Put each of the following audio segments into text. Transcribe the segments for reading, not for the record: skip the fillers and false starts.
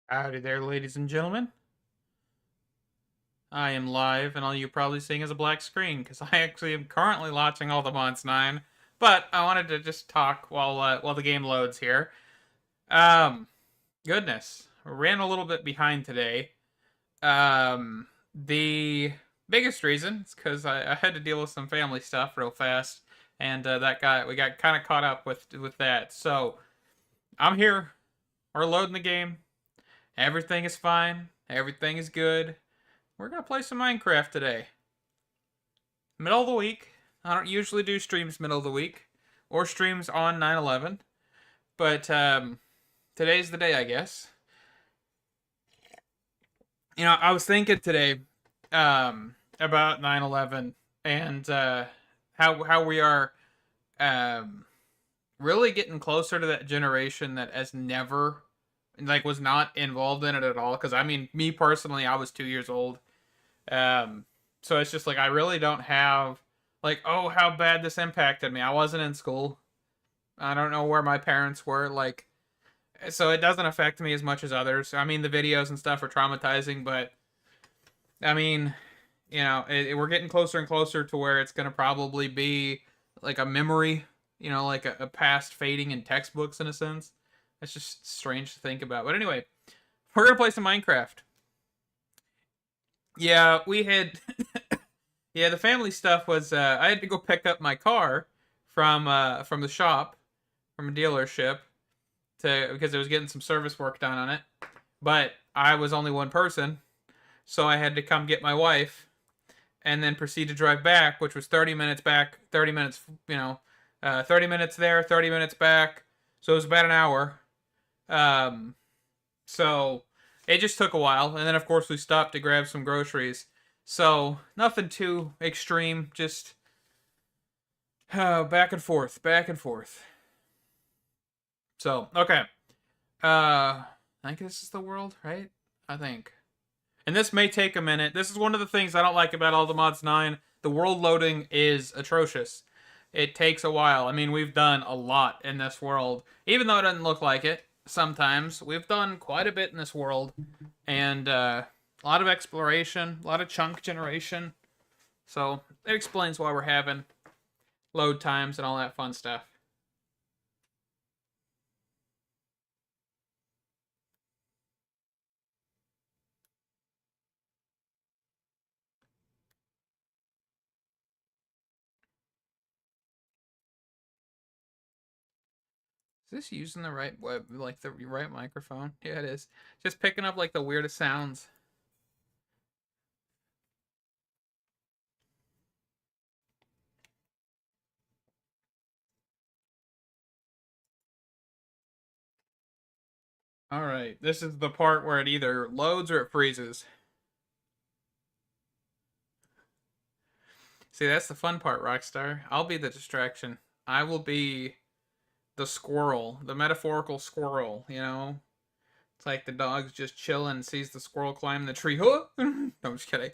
Howdy there, ladies and gentlemen. I am live, and all you're probably seeing is a black screen, because I actually am currently launching all the Mods 9, but I wanted to just talk while the game loads here. Um, Goodness, ran a little bit behind today. The biggest reason is because I had to deal with some family stuff real fast, and we got kind of caught up with that. So I'm here. We're loading the game. Everything is fine. Everything is good. We're gonna play some Minecraft today. Middle of the week. I don't usually do streams middle of the week or streams on 9/11, but today's the day, I guess. I was thinking today about 9/11 and how we are um, really getting closer to that generation that has never was not involved in it at all. Because I mean, me personally, I was 2 years old. Um, so it's just like I really don't have oh, how bad this impacted me. I wasn't in school. I don't know where my parents were. So it doesn't affect me as much as others. I mean, the videos and stuff are traumatizing, but I mean, we're getting closer and closer to where it's gonna probably be like a memory. Like a past fading in textbooks in a sense. It's just strange to think about. But anyway, we're gonna play some Minecraft. Yeah, we had Yeah, the family stuff was I had to go pick up my car from the shop, from a dealership to because it was getting some service work done on it. But I was only one person, so I had to come get my wife and then proceed to drive back, which was 30 minutes back, 30 minutes, 30 minutes there, 30 minutes back. So it was about an hour. Um, so it just took a while, and then of course we stopped to grab some groceries. So nothing too extreme, just back and forth, back and forth. So okay, I think this is the world, right? I think, and this may take a minute. This is one of the things I don't like about all the mods 9. The world loading is atrocious. It takes a while. I mean, we've done a lot in this world, even though it doesn't look like it. Sometimes we've done quite a bit in this world, and a lot of exploration, a lot of chunk generation. So it explains why we're having load times and all that fun stuff. Is this using the right the right microphone? Yeah, it is. Just picking up like the weirdest sounds. All right, this is the part where it either loads or it freezes. See, that's the fun part, Rockstar. I'll be the distraction. I will be the squirrel, the metaphorical squirrel, It's like the dog's just chilling, sees the squirrel climb the tree. Huh? No, I'm just kidding.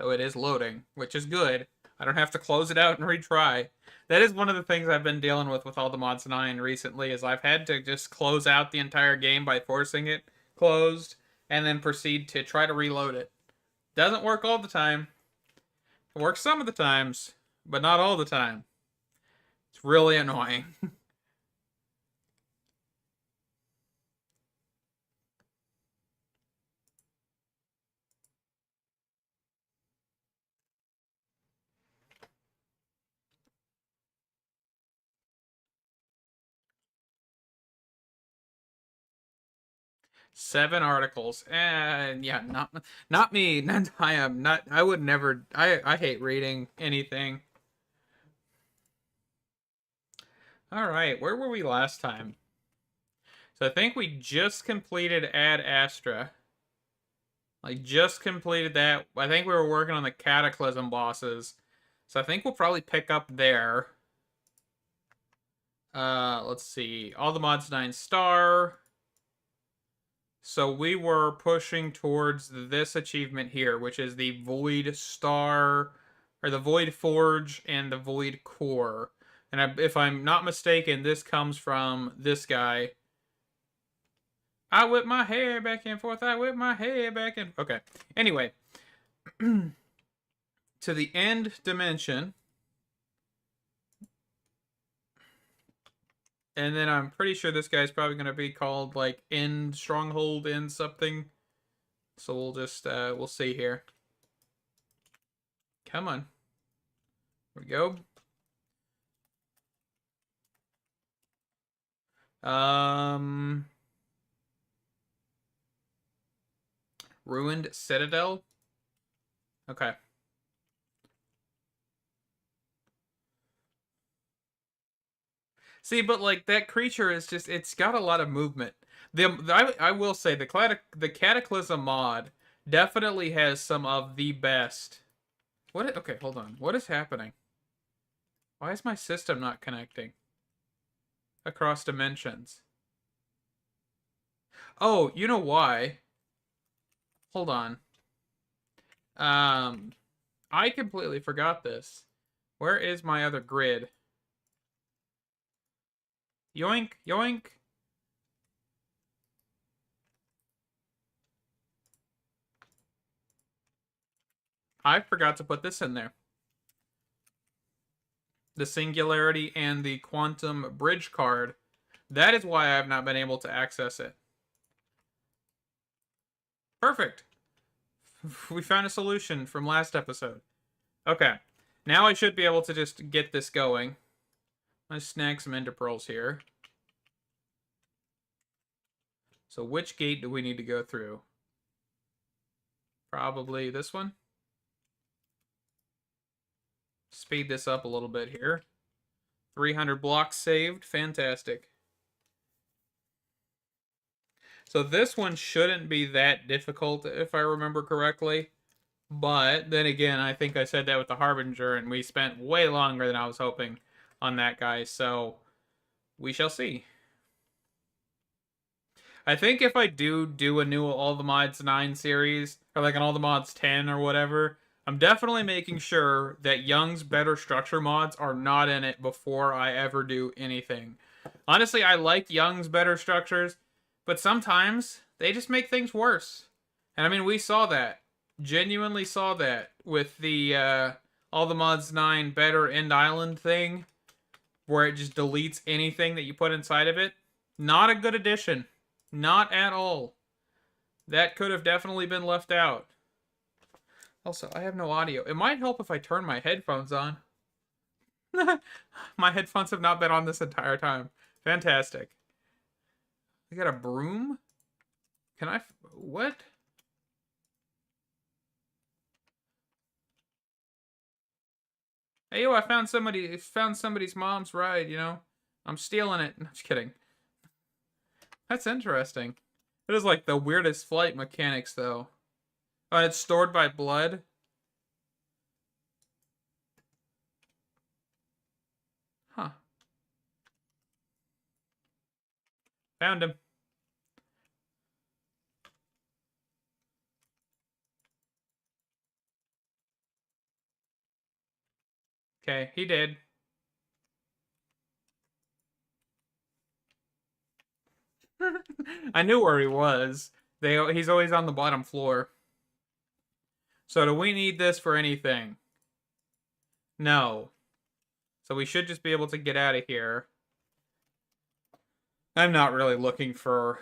So it is loading, which is good. I don't have to close it out and retry. That is one of the things I've been dealing with all the mods 9 recently is I've had to just close out the entire game by forcing it closed and then proceed to try to reload it. Doesn't work all the time. It works some of the times, but not all the time. It's really annoying. 7 articles. And yeah, not me. Not, I am not. I would never. I hate reading anything. All right, where were we last time? So I think we just completed Ad Astra. Like just completed that. I think we were working on the Cataclysm bosses. So I think we'll probably pick up there. Let's see. All the mods 9 star. So we were pushing towards this achievement here, which is the Void Star, or the Void Forge and the Void Core. And if I'm not mistaken, this comes from this guy. I whip my hair back and forth. I whip my hair back and... Okay. Anyway. To the end dimension. And then I'm pretty sure this guy's probably going to be called, like, End Stronghold, End something. So we'll just, we'll see here. Come on. Here we go. Ruined Citadel. Okay. See, but like that creature is just, it's got a lot of movement. I will say the Cataclysm mod definitely has some of the best. Okay, hold on. What is happening? Why is my system not connecting across dimensions? Oh, you know why? Hold on. I completely forgot this. Where is my other grid? Yoink, yoink. I forgot to put this in there. The Singularity and the Quantum Bridge card. That is why I have not been able to access it. Perfect. We found a solution from last episode. Okay. Now I should be able to just get this going. Let's snag some ender pearls here. So which gate do we need to go through? Probably this one. Speed this up a little bit here. 300 blocks saved. Fantastic. So this one shouldn't be that difficult if I remember correctly. But then again, I think I said that with the Harbinger, and we spent way longer than I was hoping on that guy. So we shall see. I think if I do a new All the Mods 9 series, or like an All the Mods 10 or whatever, I'm definitely making sure that Young's Better Structure mods are not in it before I ever do anything. Honestly, I like Young's Better Structures, but sometimes they just make things worse. And I mean, we saw that. Genuinely saw that with the All the Mods 9 Better End Island thing, where it just deletes anything that you put inside of it. Not a good addition. Not at all. That could have definitely been left out. Also, I have no audio. It might help if I turn my headphones on. My headphones have not been on this entire time. Fantastic. I got a broom? Can I... What? Hey, yo, I found somebody's mom's ride, you know? I'm stealing it. No, just kidding. That's interesting. It is like the weirdest flight mechanics, though. Oh, and it's stored by blood? Huh. Found him. Okay, he did. I knew where he was. He's always on the bottom floor. So do we need this for anything? No. So we should just be able to get out of here. I'm not really looking for,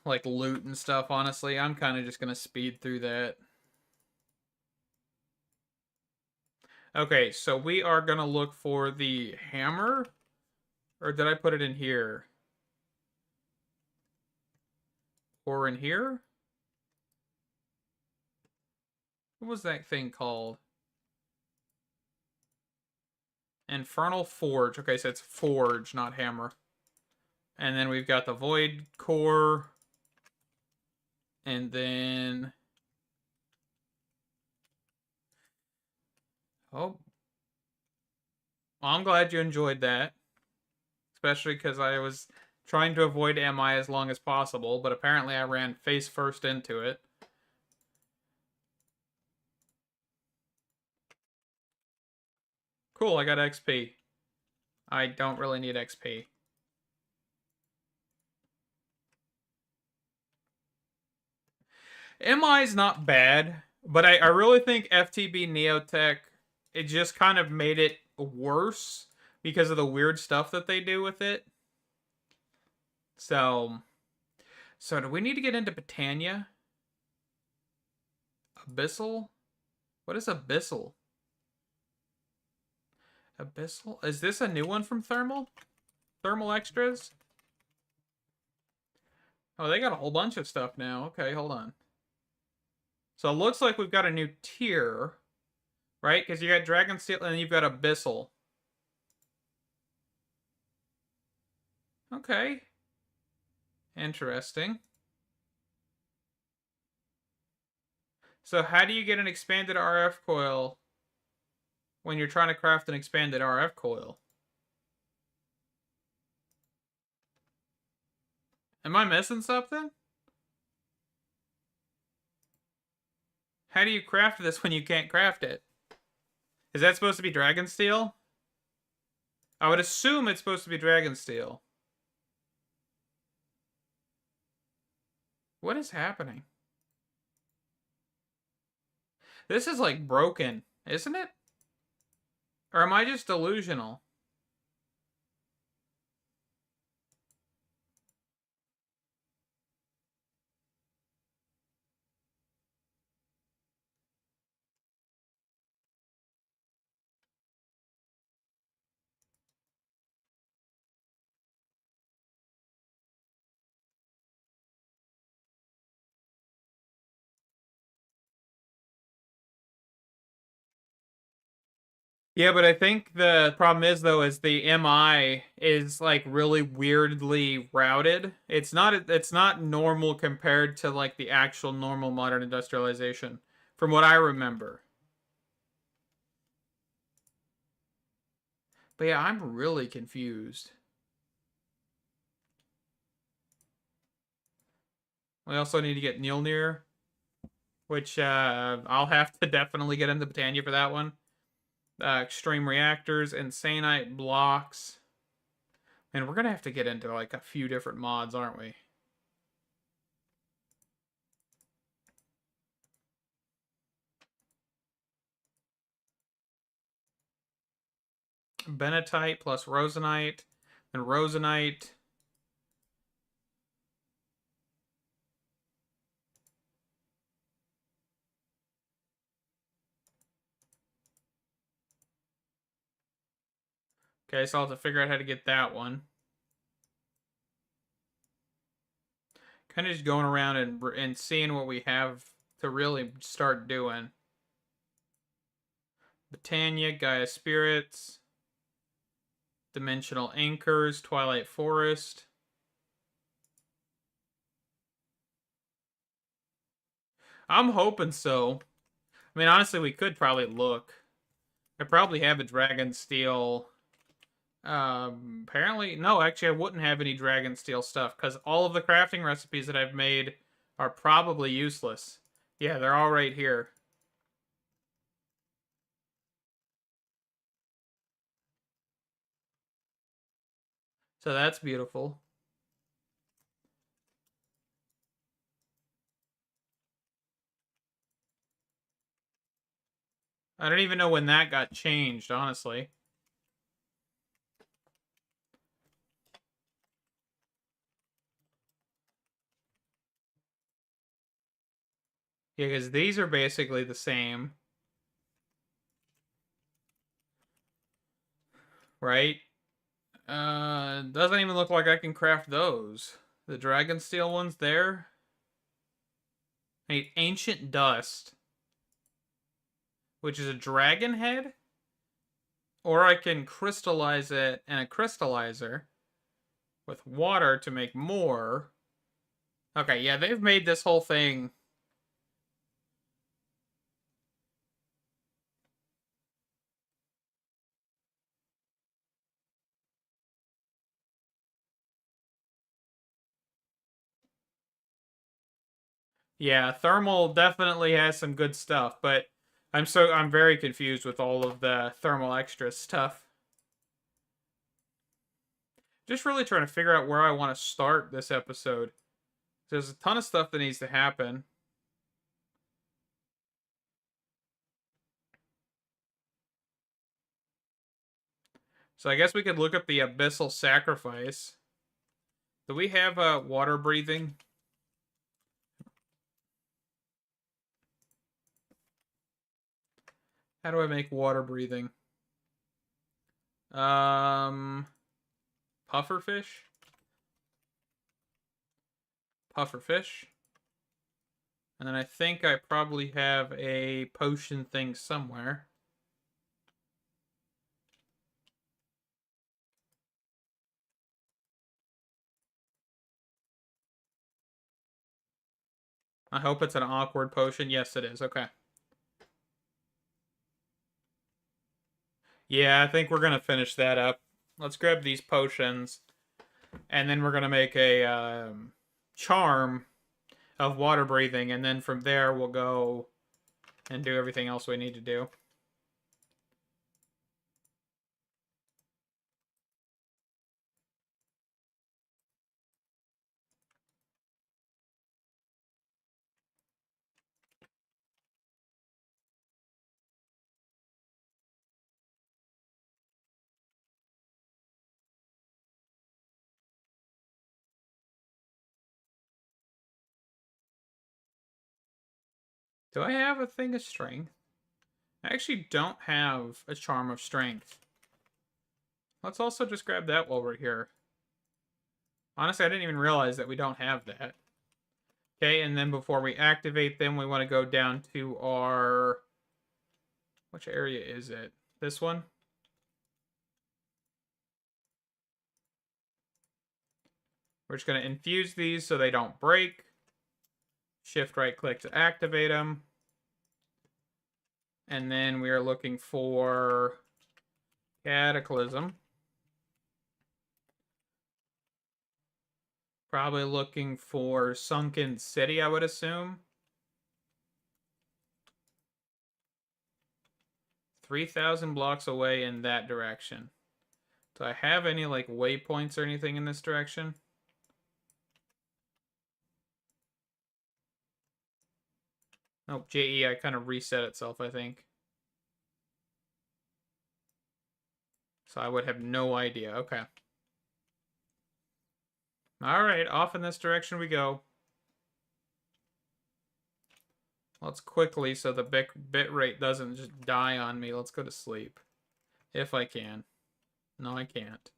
like, loot and stuff, honestly. I'm kind of just going to speed through that. Okay, so we are going to look for the hammer. Or did I put it in here? Or in here? What was that thing called? Infernal Forge. Okay, so it's Forge, not Hammer. And then we've got the Void Core. And then... Oh. Well, I'm glad you enjoyed that. Especially because I was trying to avoid MI as long as possible, but apparently I ran face first into it. Cool, I got XP. I don't really need XP. MI is not bad, but I really think FTB Neotech, it just kind of made it worse because of the weird stuff that they do with it. So do we need to get into Britannia? Abyssal? What is Abyssal? Abyssal? Is this a new one from Thermal? Thermal Extras? Oh, they got a whole bunch of stuff now. Okay, hold on. So it looks like we've got a new tier, right? Because you got Dragonsteel and you've got Abyssal. Okay. Interesting. So how do you get an expanded RF coil when you're trying to craft an expanded RF coil? Am I missing something? How do you craft this when you can't craft it? Is that supposed to be Dragonsteel? I would assume it's supposed to be Dragonsteel. What is happening? This is like broken, isn't it? Or am I just delusional? Yeah, but I think the problem is though is the MI is like really weirdly routed. It's not normal compared to like the actual normal modern industrialization from what I remember. But yeah, I'm really confused. We also need to get Mjolnir, which I'll have to definitely get into Britannia for that one. Extreme reactors, Insanite blocks. And we're gonna have to get into like a few different mods, aren't we? Benetite plus Rosenite, and Rosenite. Okay, so I'll have to figure out how to get that one. Kind of just going around and seeing what we have to really start doing. Britannia, Gaia Spirits, Dimensional Anchors, Twilight Forest. I'm hoping so. I mean, honestly, we could probably look. I probably have a Dragon Steel. Apparently, no, actually, I wouldn't have any Dragon Steel stuff because all of the crafting recipes that I've made are probably useless. Yeah, they're all right here. So that's beautiful. I don't even know when that got changed, honestly. Yeah, because these are basically the same. Right? Doesn't even look like I can craft those. The Dragon Steel ones there. I need Ancient Dust, which is a dragon head. Or I can crystallize it in a crystallizer with water to make more. Okay, yeah, they've made this whole thing. Yeah, thermal definitely has some good stuff, but I'm very confused with all of the thermal extra stuff. Just really trying to figure out where I want to start this episode. There's a ton of stuff that needs to happen. So I guess we could look up the Abyssal Sacrifice. Do we have water breathing? How do I make water breathing? Pufferfish? Pufferfish. And then I think I probably have a potion thing somewhere. I hope it's an awkward potion. Yes, it is. Okay. Yeah, I think we're going to finish that up. Let's grab these potions. And then we're going to make a charm of water breathing. And then from there, we'll go and do everything else we need to do. Do I have a thing of strength? I actually don't have a charm of strength. Let's also just grab that while we're here. Honestly, I didn't even realize that we don't have that. Okay, and then before we activate them, we want to go down to our... Which area is it? This one? We're just going to infuse these so they don't break. Shift right click to activate them. And then we are looking for Cataclysm. Probably looking for Sunken City, I would assume. 3,000 blocks away in that direction. Do I have any like waypoints or anything in this direction? Nope, JEI kind of reset itself, I think. So I would have no idea. Okay. Alright, off in this direction we go. Let's quickly, so the bit rate doesn't just die on me. Let's go to sleep. If I can. No, I can't.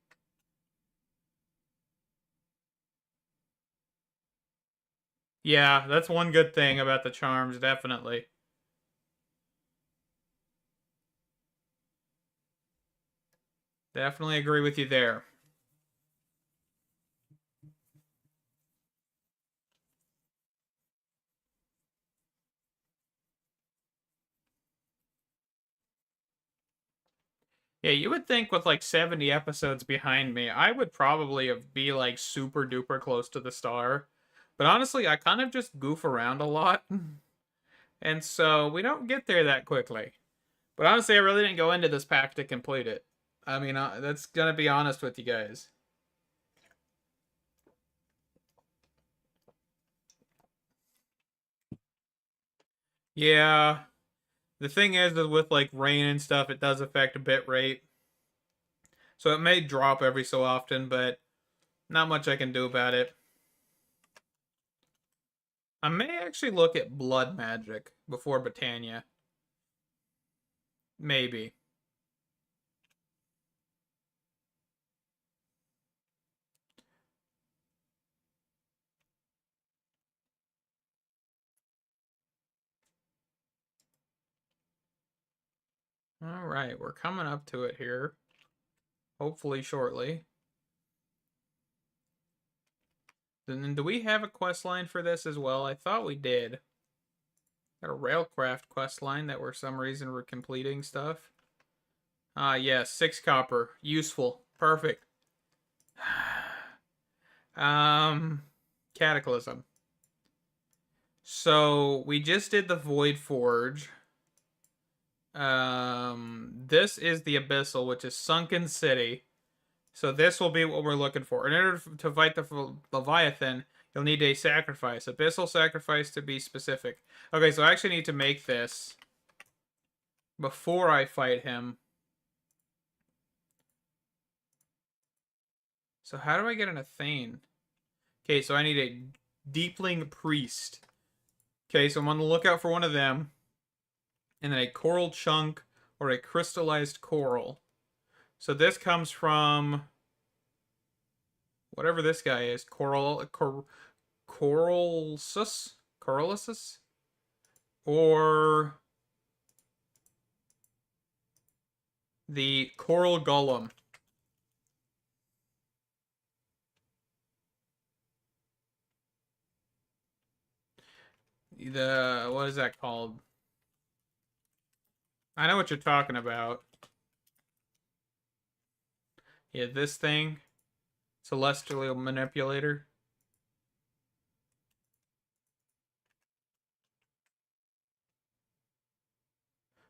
Yeah, that's one good thing about the charms, definitely. Definitely agree with you there. Yeah, you would think with like 70 episodes behind me, I would probably be like super duper close to the star. But honestly, I kind of just goof around a lot. And so we don't get there that quickly. But honestly, I really didn't go into this pack to complete it. I mean, that's gonna be honest with you guys. Yeah, the thing is that with like rain and stuff, it does affect a bit rate. So it may drop every so often, but not much I can do about it. I may actually look at blood magic before Botania. Maybe. All right, we're coming up to it here. Hopefully shortly. Then do we have a quest line for this as well? I thought we did. Got a Railcraft quest line that for some reason we're completing stuff. Ah, yes, 6 copper. Useful. Perfect. Cataclysm. So we just did the Void Forge. This is the Abyssal, which is Sunken City. So this will be what we're looking for. In order to fight the Leviathan, you'll need a sacrifice. Abyssal sacrifice to be specific. Okay, so I actually need to make this before I fight him. So how do I get an Athane? Okay, so I need a Deepling Priest. Okay, so I'm on the lookout for one of them. And then a Coral Chunk or a Crystallized Coral. So this comes from whatever this guy is. Coralsus? Or the Coral Golem. What is that called? I know what you're talking about. Yeah, this thing. Celestial Manipulator.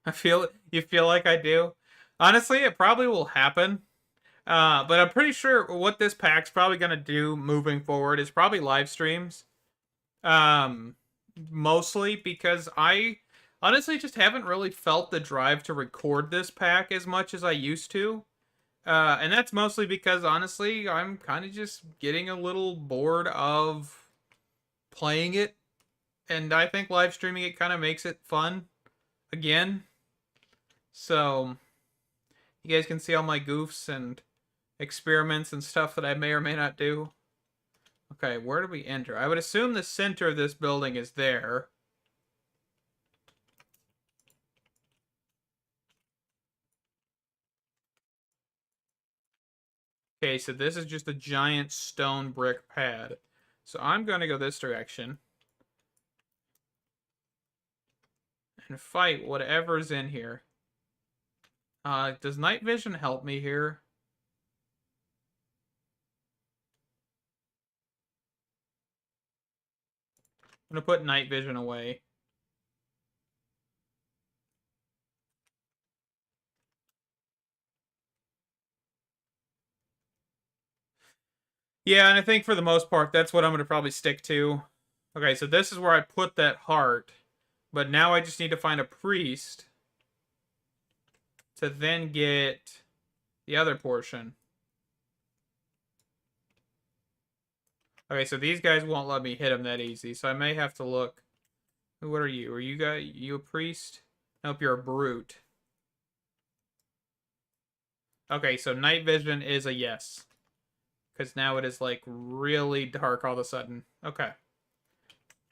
You feel like I do. Honestly, it probably will happen. But I'm pretty sure what this pack's probably gonna do moving forward is probably live streams. Um, Mostly because I honestly just haven't really felt the drive to record this pack as much as I used to. And that's mostly because honestly, I'm kind of just getting a little bored of playing it. And I think live streaming it kind of makes it fun again. So you guys can see all my goofs and experiments and stuff that I may or may not do. Okay, where do we enter? I would assume the center of this building is there. Okay, so this is just a giant stone brick pad. So I'm going to go this direction. And fight whatever's in here. Does night vision help me here? I'm going to put night vision away. Yeah, and I think for the most part, that's what I'm going to probably stick to. Okay, so this is where I put that heart. But now I just need to find a priest to then get the other portion. Okay, so these guys won't let me hit them that easy, so I may have to look. What are you? Are you a priest? Nope, you're a brute. Okay, so night vision is a yes. Because now it is, like, really dark all of a sudden. Okay.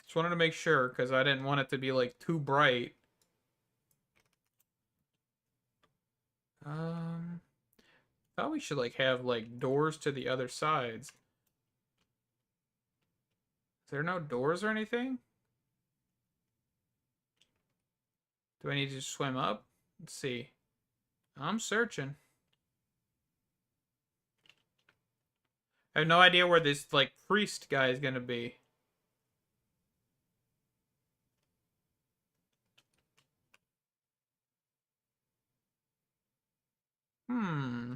Just wanted to make sure, because I didn't want it to be, like, too bright. Thought we should, like, have, like, doors to the other sides. Is there no doors or anything? Do I need to swim up? Let's see. I'm searching. I have no idea where this, like, priest guy is gonna be. Hmm.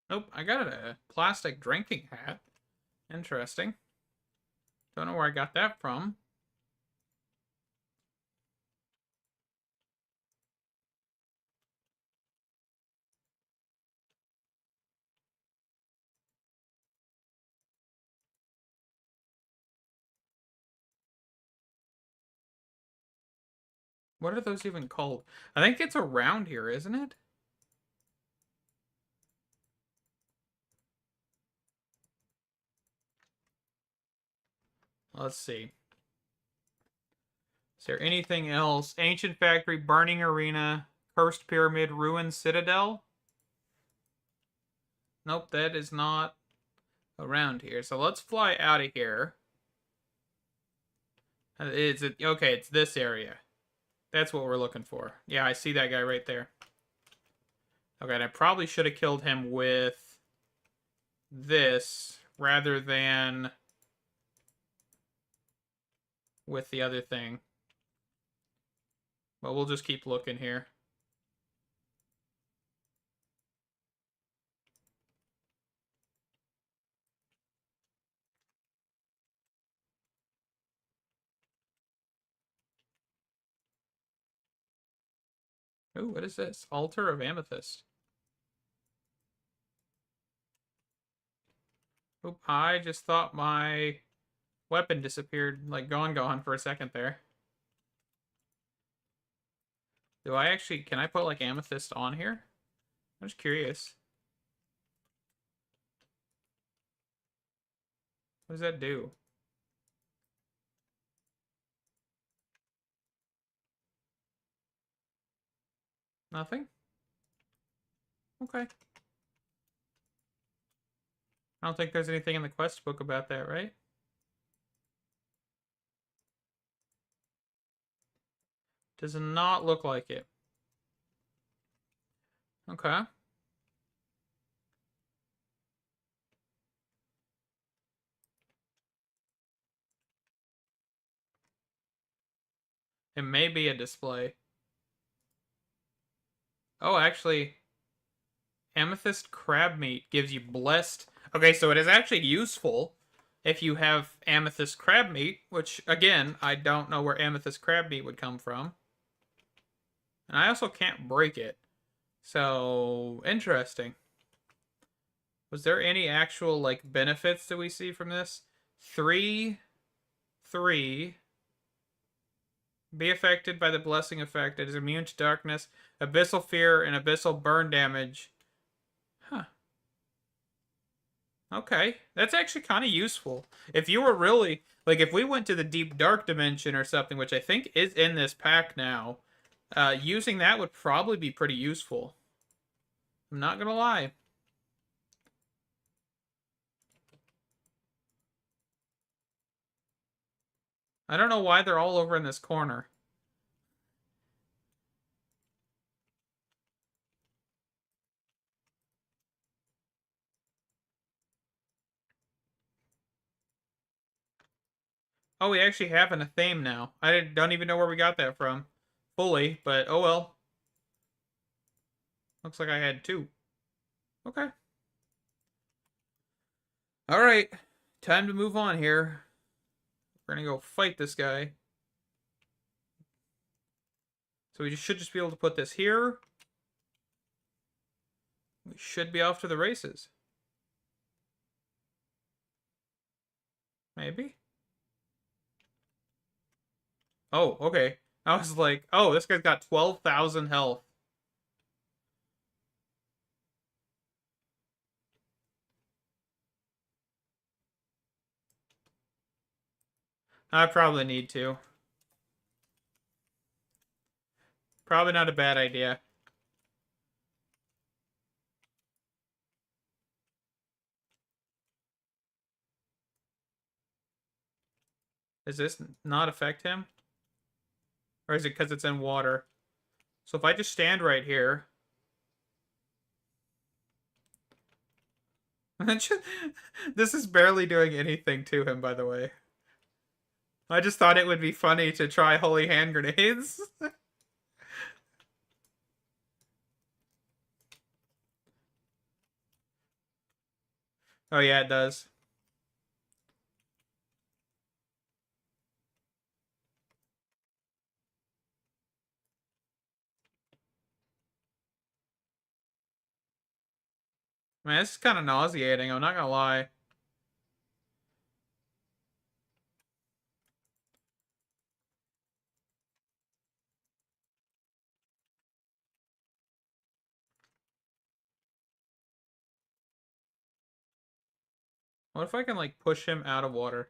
Nope, I got a plastic drinking hat. Interesting. Don't know where I got that from. What are those even called? I think it's around here, isn't it? Let's see. Is there anything else? Ancient Factory, Burning Arena, Cursed Pyramid, Ruined Citadel? Nope, that is not around here. So let's fly out of here. Is it okay? It's this area. That's what we're looking for. Yeah, I see that guy right there. Okay, and I probably should have killed him with this rather than with the other thing. But we'll just keep looking here. Ooh, what is this? Altar of Amethyst. Oop, I just thought my weapon disappeared, like gone for a second there. Do I actually, can I put like amethyst on here? I'm just curious. What does that do? Nothing? Okay. I don't think there's anything in the quest book about that, right? Does not look like it. Okay. It may be a display. Oh, actually, amethyst crab meat gives you blessed. Okay, so it is actually useful if you have amethyst crab meat, which, again, I don't know where amethyst crab meat would come from. And I also can't break it. So, interesting. Was there any actual, like, benefits that we see from this? 3, 3. Be affected by the blessing effect. It is immune to darkness, abyssal fear, and abyssal burn damage. Huh. Okay. That's actually kind of useful. If you were really, like, if we went to the deep dark dimension or something, which I think is in this pack now, using that would probably be pretty useful. I'm not gonna lie. I don't know why they're all over in this corner. Oh, we actually have a theme now. I don't even know where we got that from fully, but oh well. Looks like I had two. Okay. All right. Time to move on here. We're gonna go fight this guy. So we should just be able to put this here. We should be off to the races. Maybe. Oh, okay. I was like, oh, this guy's got 12,000 health. I probably need to. Probably not a bad idea. Does this not affect him? Or is it because it's in water? So if I just stand right here. This is barely doing anything to him, by the way. I just thought it would be funny to try holy hand grenades. Oh yeah, it does. Man, this is kind of nauseating, I'm not gonna lie. What if I can, like, push him out of water?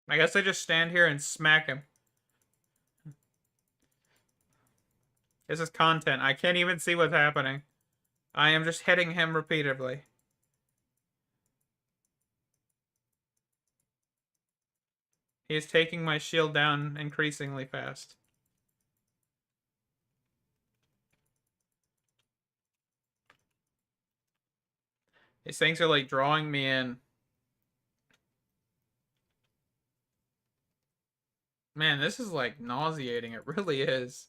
I guess I just stand here and smack him. This is content. I can't even see what's happening. I am just hitting him repeatedly. He is taking my shield down increasingly fast. These things are like drawing me in. Man, this is like nauseating. It really is.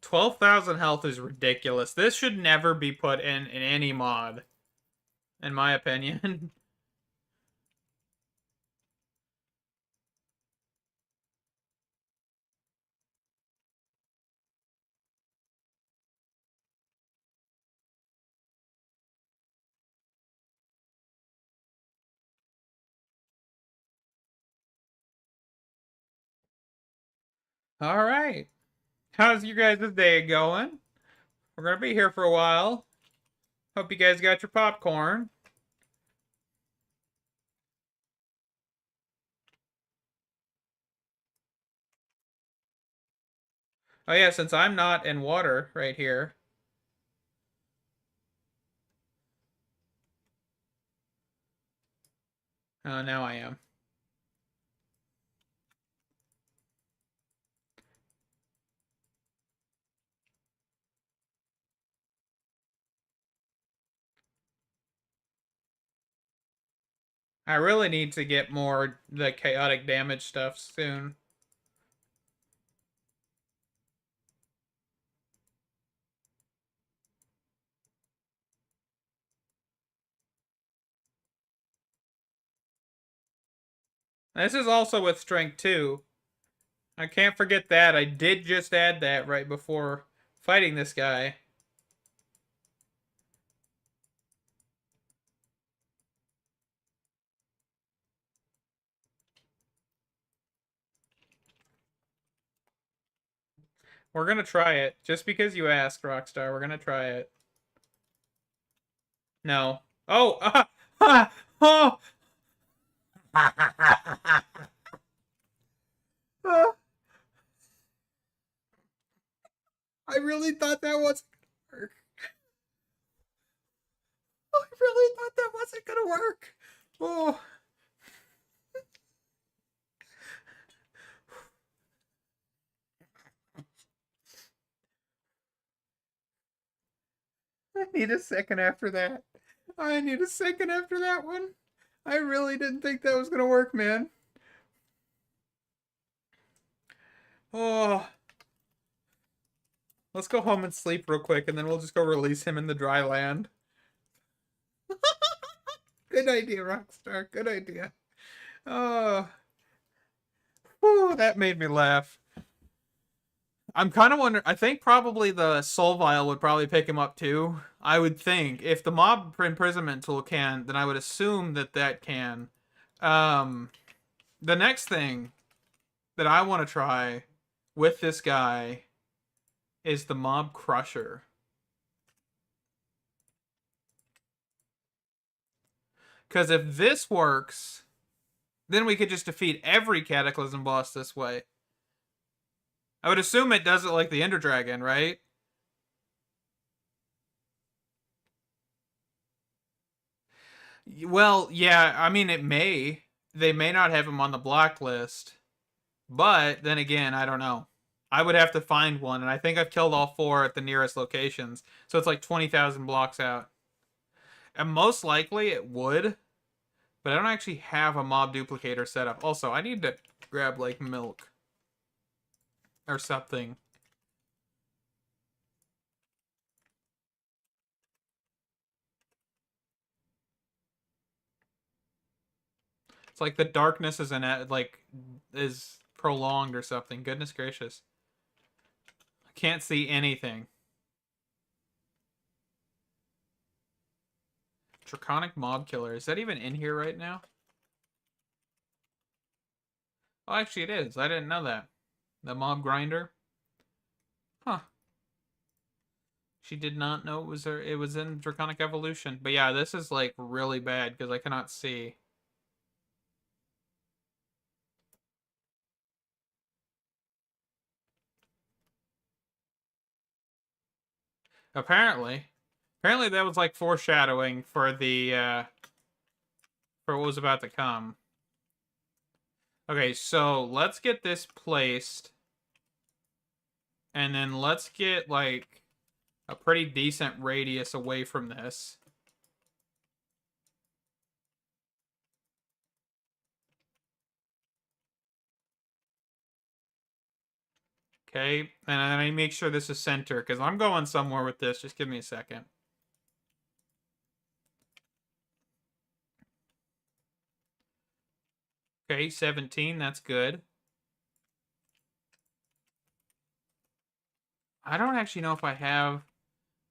12,000 health is ridiculous. This should never be put in any mod, in my opinion. All right. How's you guys' day going? We're going to be here for a while. Hope you guys got your popcorn. Oh yeah, since I'm not in water right here. Oh, now I am. I really need to get more the chaotic damage stuff soon. This is also with strength 2. I can't forget that. I did just add that right before fighting this guy. We're gonna try it. Just because you asked, Rockstar, we're gonna try it. No. Oh! Oh! I really thought that wasn't gonna work. I really thought that wasn't gonna work. Oh. I need a second after that. I need a second after that one. I really didn't think that was gonna work, man. Oh. Let's go home and sleep real quick, and then we'll just go release him in the dry land. Good idea, Rockstar. Good idea. Oh. Whew, that made me laugh. I'm kind of wondering. I think probably the soul vial would probably pick him up too. I would think if the mob imprisonment tool can, then I would assume that that can. Um, the next thing that I want to try with this guy is the mob crusher. Because if this works, then we could just defeat every Cataclysm boss this way. I would assume it does it like the Ender Dragon, right? Well, yeah, I mean, it may. They may not have him on the blacklist. But then again, I don't know. I would have to find one, and I think I've killed all 4 at the nearest locations. So it's like 20,000 blocks out. And most likely it would, but I don't actually have a mob duplicator set up. Also, I need to grab like milk or something. It's like the darkness is is prolonged or something. Goodness gracious. I can't see anything. Draconic mob killer. Is that even in here right now? Oh, actually it is. I didn't know that. The mob grinder. Huh. actually did not know it was in Draconic Evolution. But yeah, this is like really bad because I cannot see. Apparently. Apparently that was like foreshadowing for the for what was about to come. Okay, so let's get this placed. And then let's get like a pretty decent radius away from this. Okay, and I make sure this is center because I'm going somewhere with this. Just give me a second. Okay, 17, that's good. I don't actually know if I have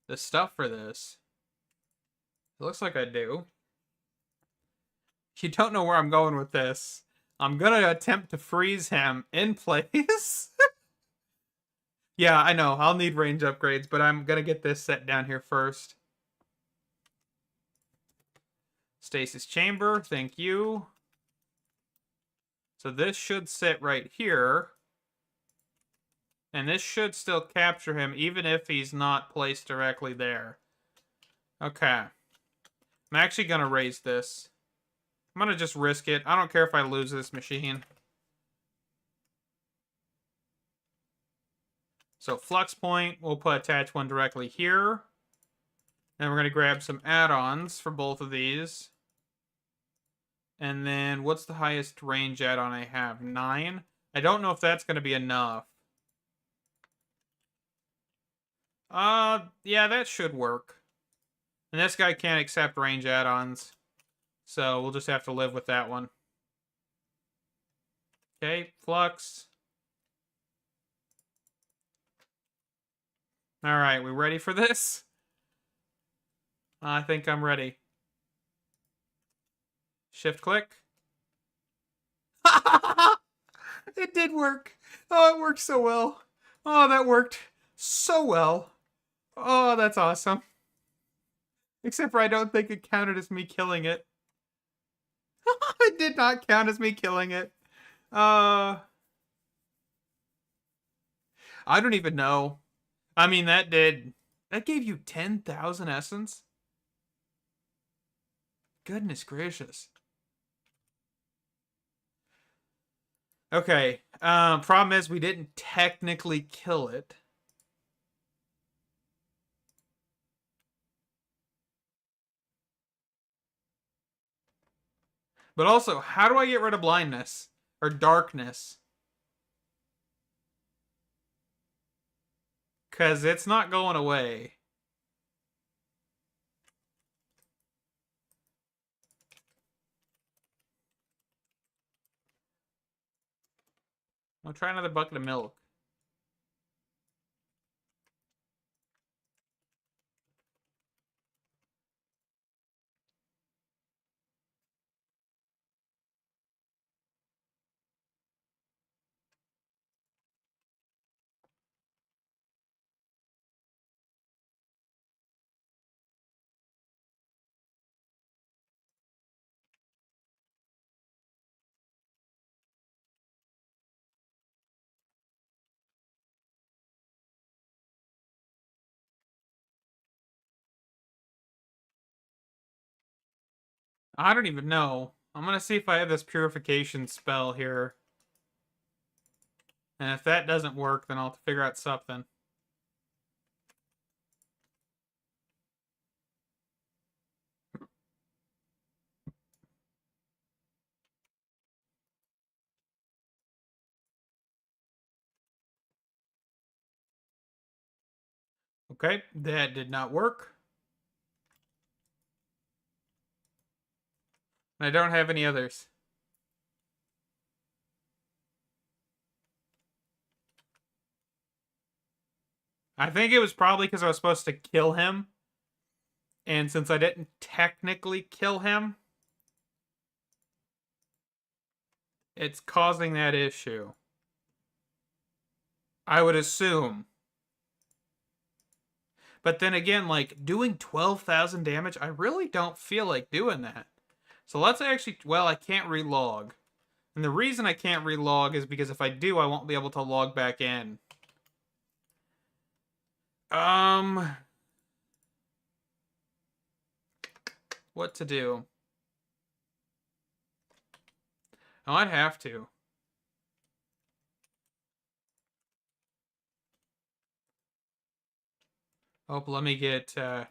the stuff for this. It looks like I do. You don't know where I'm going with this. I'm gonna attempt to freeze him in place. Yeah, I know. I'll need range upgrades, but I'm gonna get this set down here first. Stasis chamber, thank you. So this should sit right here. And this should still capture him, even if he's not placed directly there. Okay. I'm actually gonna raise this. I'm gonna just risk it. I don't care if I lose this machine. So flux point, we'll put attach one directly here. Then we're gonna grab some add-ons for both of these. And then what's the highest range add-on I have? 9. I don't know if that's gonna be enough. Yeah, that should work. And this guy can't accept range add-ons. So we'll just have to live with that one. Okay, flux. Alright, we ready for this? I think I'm ready. Shift click. It did work. Oh, it worked so well. Oh, that worked so well. Oh, that's awesome. Except for I don't think it counted as me killing it. It did not count as me killing it. I don't even know. I mean, that gave you 10,000 essence? Goodness gracious. Okay. Problem is we didn't technically kill it. But also, how do I get rid of blindness? Or darkness? Because it's not going away. I'll try another bucket of milk. I don't even know. I'm going to see if I have this purification spell here. And if that doesn't work, then I'll have to figure out something. Okay, that did not work. I don't have any others. I think it was probably because I was supposed to kill him. And since I didn't technically kill him, it's causing that issue. I would assume. But then again, like doing 12,000 damage, I really don't feel like doing that. So let's actually, well, I can't relog. And the reason I can't relog is because if I do, I won't be able to log back in. What to do? Oh, I'd have to. Oh, let me get, let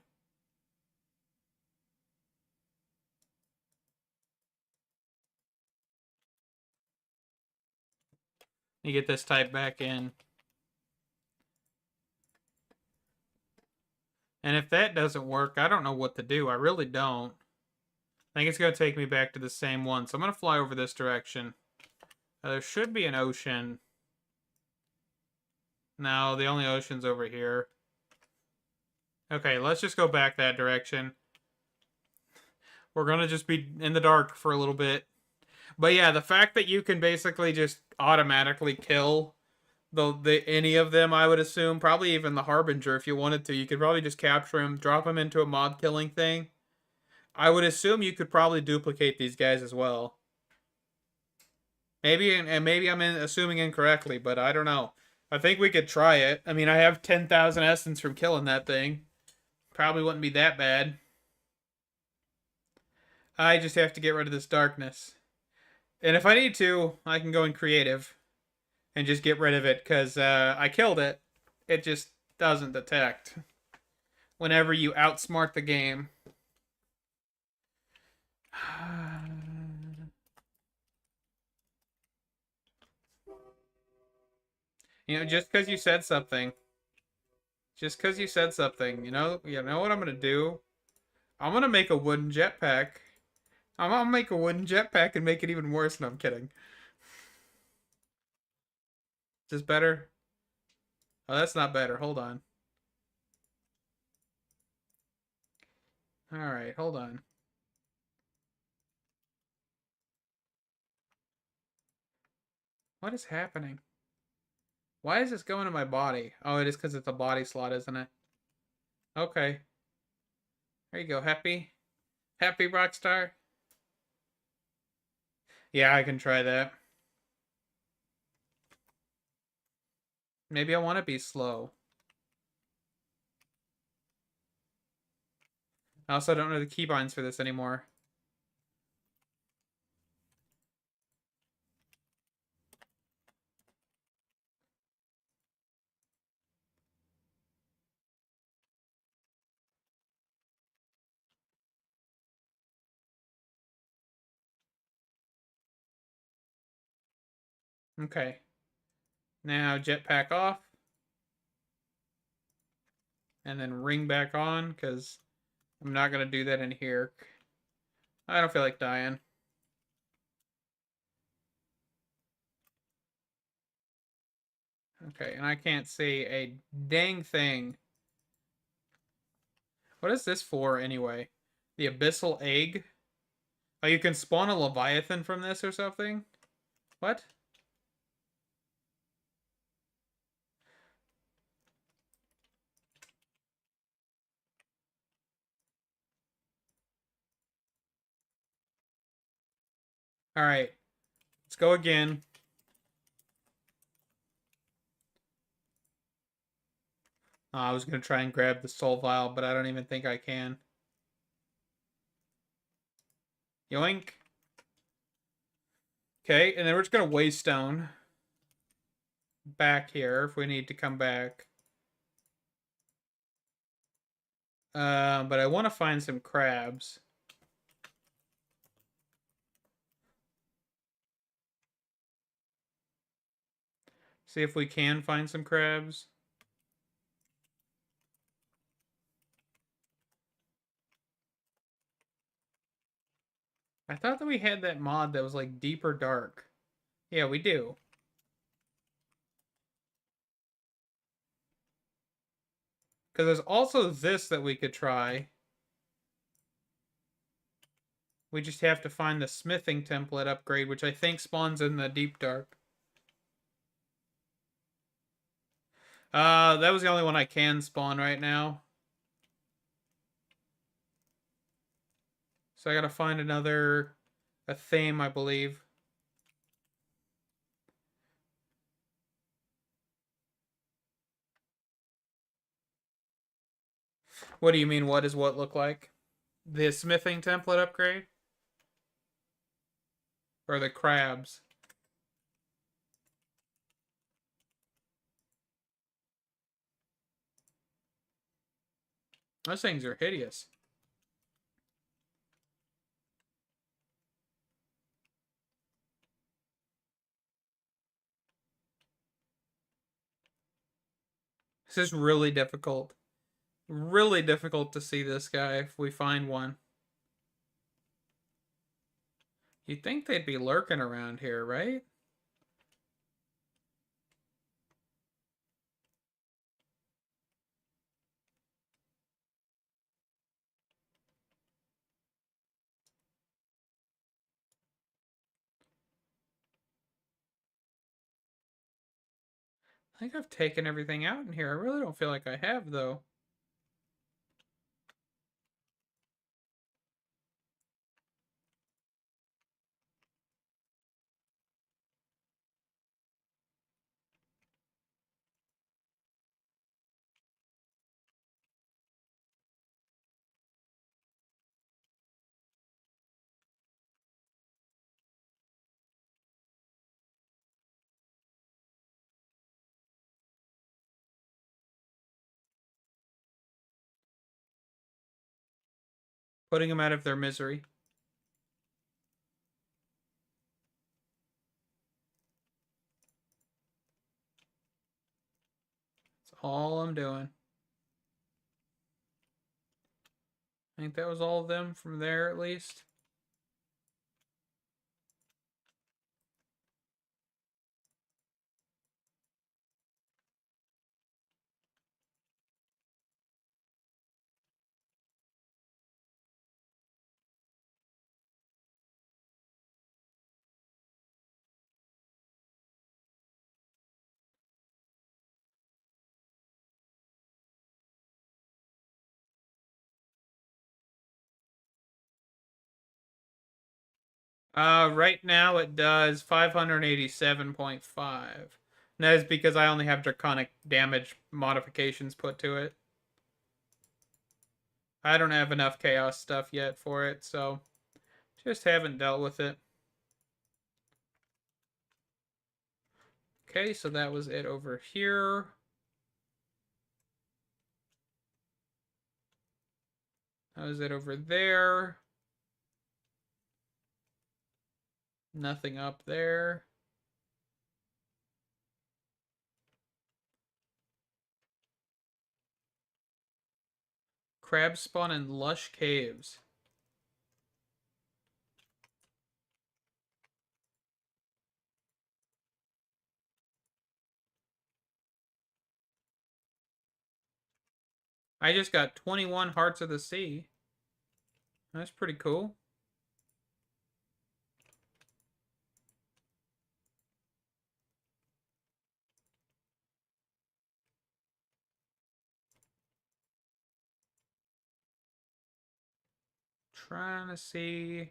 me get this type back in. And if that doesn't work, I don't know what to do. I really don't. I think it's going to take me back to the same one. So I'm going to fly over this direction. There should be an ocean. No, the only ocean's over here. Okay, let's just go back that direction. We're going to just be in the dark for a little bit. But yeah, the fact that you can basically just automatically kill any of them, I would assume, probably even the Harbinger if you wanted to. You could probably just capture him, drop him into a mob killing thing. I would assume you could probably duplicate these guys as well. Maybe I'm assuming incorrectly, but I don't know. I think we could try it. I mean, I have 10,000 essence from killing that thing. Probably wouldn't be that bad. I just have to get rid of this darkness. And if I need to, I can go in creative and just get rid of it because I killed it. It just doesn't detect whenever you outsmart the game. You know, just because you said something. Just because you said something, you know what I'm gonna do? I'm gonna make a wooden jetpack. I'm gonna make a wooden jetpack and make it even worse. No, I'm kidding. Is this better? Oh, that's not better. Hold on. All right, hold on. What is happening? Why is this going to my body? Oh, it is because it's a body slot, isn't it? Okay. There you go. Happy? Happy, Rockstar? Yeah, I can try that. Maybe I want to be slow. I also don't know the keybinds for this anymore. Okay. Now jetpack off. And then ring back on, because I'm not going to do that in here. I don't feel like dying. Okay, and I can't see a dang thing. What is this for, anyway? The Abyssal Egg? Oh, you can spawn a Leviathan from this or something? What? Alright. Let's go again. Oh, I was going to try and grab the soul vial, but I don't even think I can. Yoink. Okay, and then we're just going to waystone back here if we need to come back. But I want to find some crabs. See if we can find some crabs. I thought that we had that mod that was like deeper dark. Yeah, we do. Because there's also this that we could try. We just have to find the smithing template upgrade, which I think spawns in the deep dark. That was the only one I can spawn right now. So I gotta find a theme, I believe. What do you mean, what does what look like? The smithing template upgrade? Or the crabs? Those things are hideous. This is really difficult. Really difficult to see this guy if we find one. You'd think they'd be lurking around here, right? I think I've taken everything out in here. I really don't feel like I have, though. Putting them out of their misery. That's all I'm doing. I think that was all of them from there, at least. Right now it does 587.5. And that is because I only have draconic damage modifications put to it. I don't have enough chaos stuff yet for it, so just haven't dealt with it. Okay, so that was it over here. That was it over there. Nothing up there. Crabs spawn in lush caves. I just got 21 Hearts of the Sea. That's pretty cool. Trying to see if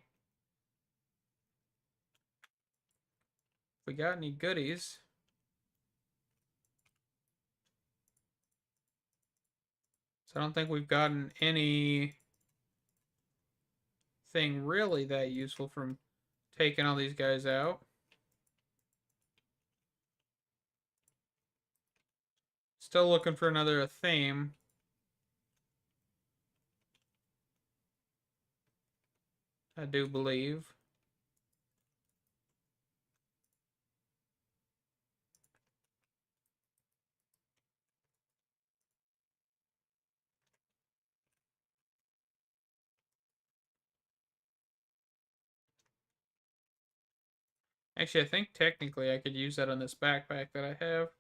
we got any goodies. So I don't think we've gotten anything really that useful from taking all these guys out. Still looking for another theme. I do believe. Actually, I think technically I could use that on this backpack that I have.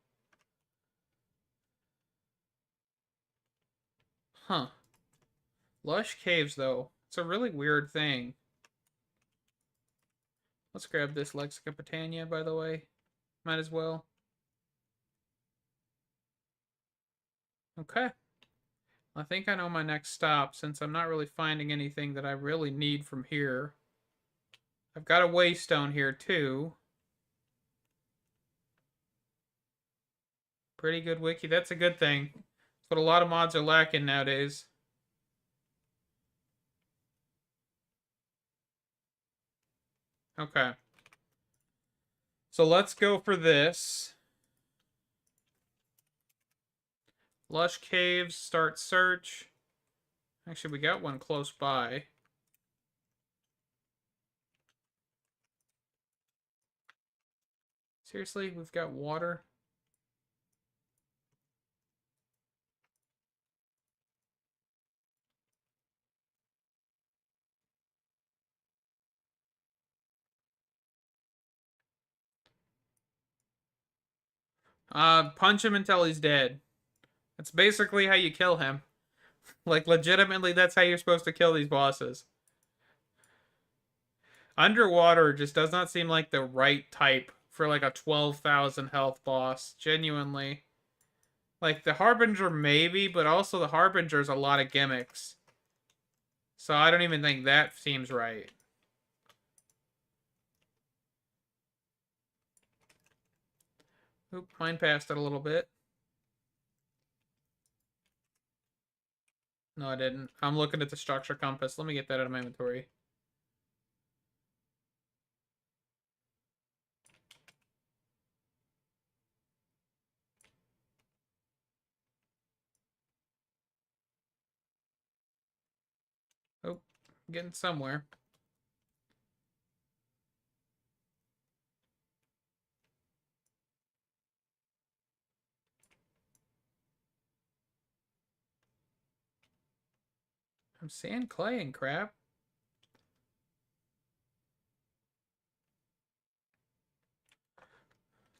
Huh. Lush caves, though. It's a really weird thing. Let's grab this Lexica Britannia, by the way. Might as well. Okay. I think I know my next stop since I'm not really finding anything that I really need from here. I've got a waystone here too. Pretty good wiki. That's a good thing. That's what a lot of mods are lacking nowadays. Okay. So let's go for this. Lush Caves, start search. Actually, we got one close by. Seriously, we've got water? Punch him until he's dead. That's basically how you kill him. Like, legitimately, that's how you're supposed to kill these bosses. Underwater just does not seem like the right type for, like, a 12,000 health boss. Genuinely. Like, the Harbinger maybe, but also the Harbinger's a lot of gimmicks. So I don't even think that seems right. Oop, mine passed it a little bit. No, I didn't. I'm looking at the structure compass. Let me get that out of my inventory. Oh, getting somewhere. I'm sand, clay, and crap.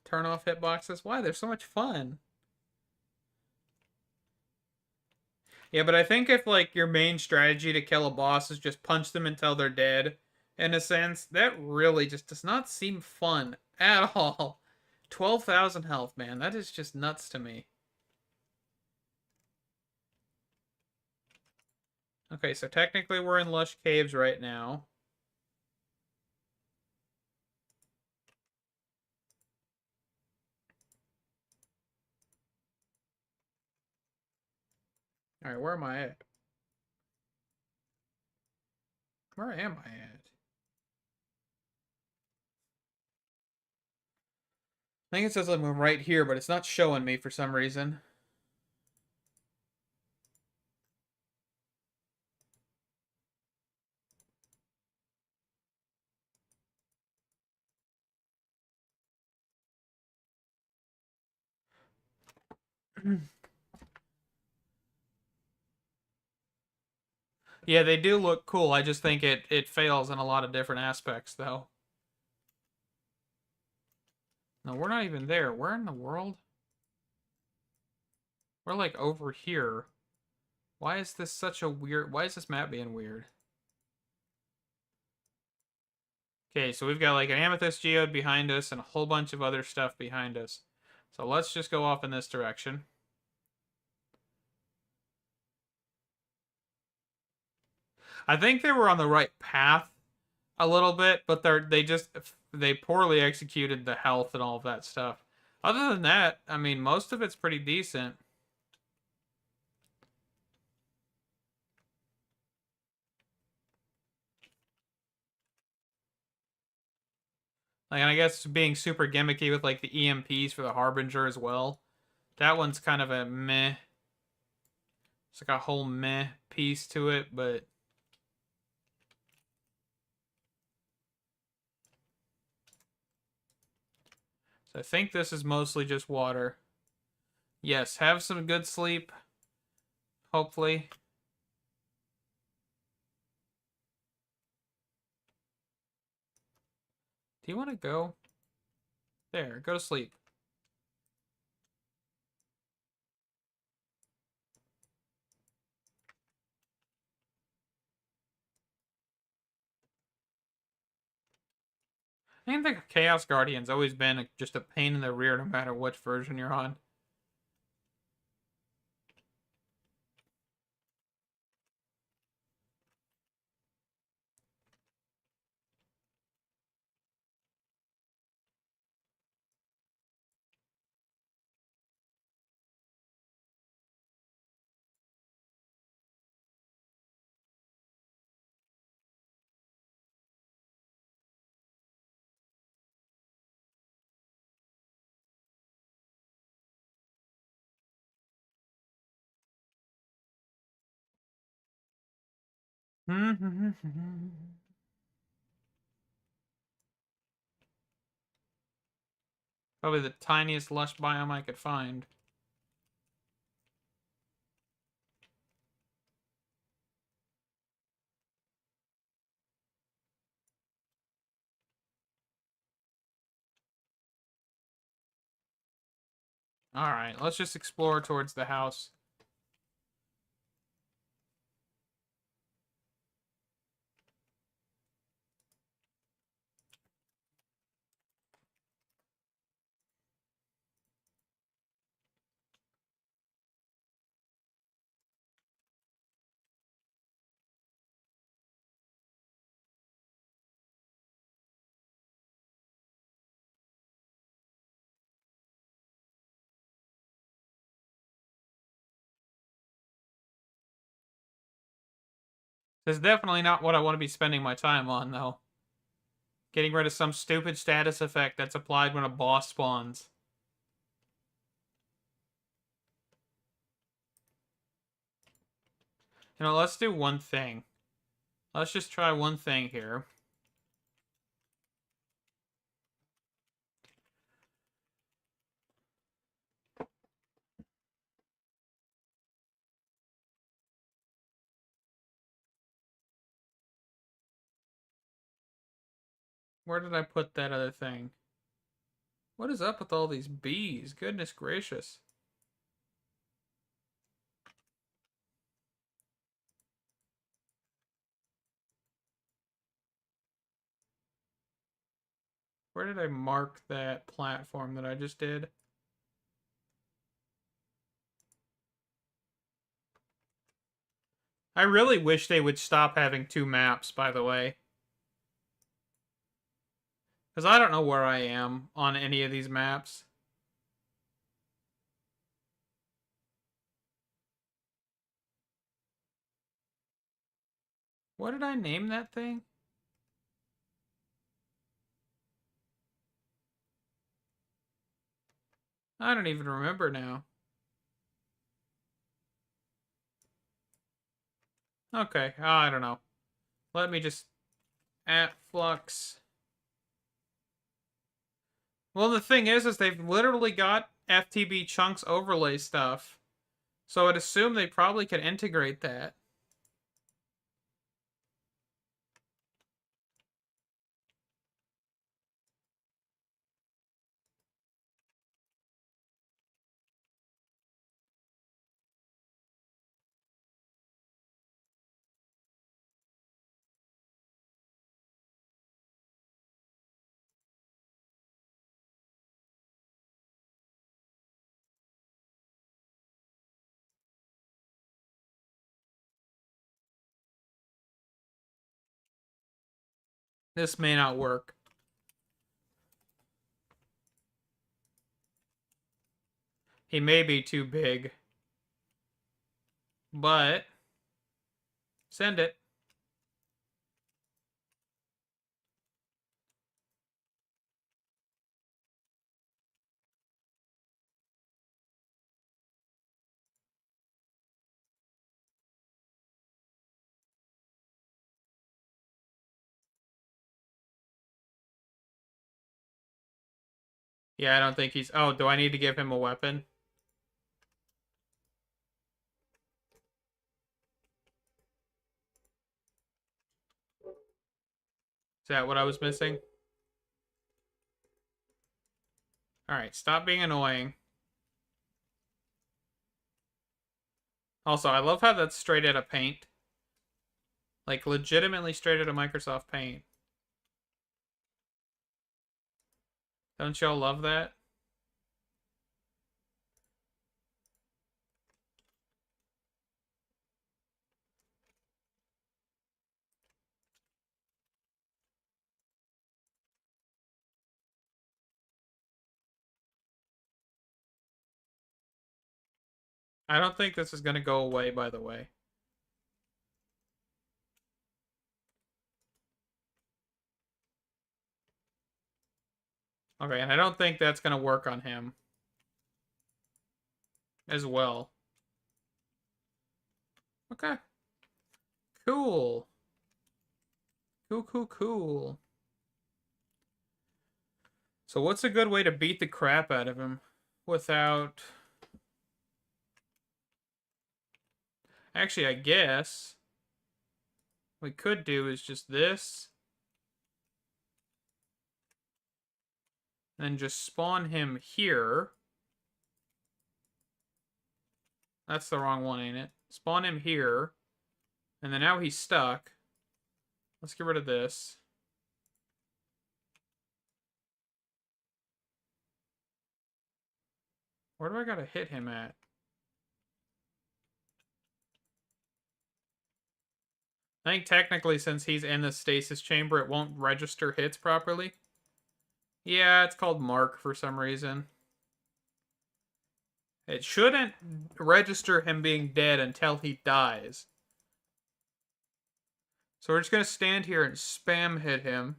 Turn off hitboxes. Why? They're so much fun. Yeah, but I think if, like, your main strategy to kill a boss is just punch them until they're dead, in a sense, that really just does not seem fun at all. 12,000 health, man. That is just nuts to me. Okay, so technically we're in Lush Caves right now. Alright, where am I at? Where am I at? I think it says I'm right here, but it's not showing me for some reason. Yeah, they do look cool. I just think it fails in a lot of different aspects, though. No, we're not even there. Where in the world? We're like over here. Why is this such a weird... Why is this map being weird? Okay, so we've got like an amethyst geode behind us and a whole bunch of other stuff behind us. So let's just go off in this direction. I think they were on the right path a little bit, but they poorly executed the health and all of that stuff. Other than that, I mean, most of it's pretty decent. Like, and I guess being super gimmicky with like the EMPs for the Harbinger as well. That one's kind of a meh. It's like a whole meh piece to it, but so I think this is mostly just water. Yes, have some good sleep. Hopefully. Do you want to go? There, go to sleep. I think the Chaos Guardian's always been just a pain in the rear no matter which version you're on. Probably the tiniest lush biome I could find. Alright, let's just explore towards the house. This is definitely not what I want to be spending my time on, though. Getting rid of some stupid status effect that's applied when a boss spawns. You know, let's do one thing. Let's just try one thing here. Where did I put that other thing? What is up with all these bees? Goodness gracious. Where did I mark that platform that I just did? I really wish they would stop having two maps, by the way. Because I don't know where I am on any of these maps. What did I name that thing? I don't even remember now. Okay, I don't know. Let me just... at flux. Well, the thing is they've literally got FTB chunks overlay stuff. So I'd assume they probably could integrate that. This may not work. He may be too big. But... send it. Yeah, I don't think he's... oh, do I need to give him a weapon? Is that what I was missing? Alright, stop being annoying. Also, I love how that's straight out of Paint. Like, legitimately straight out of Microsoft Paint. Don't y'all love that? I don't think this is going to go away, by the way. Okay, and I don't think that's going to work on him as well. Okay. Cool. Cool, cool, cool. So what's a good way to beat the crap out of him without... Actually, I guess what we could do is just this. And just spawn him here. That's the wrong one, ain't it? Spawn him here. And then now he's stuck. Let's get rid of this. Where do I gotta hit him at? I think technically since he's in the stasis chamber, it won't register hits properly. Yeah, it's called Mark for some reason. It shouldn't register him being dead until he dies. So we're just going to stand here and spam hit him.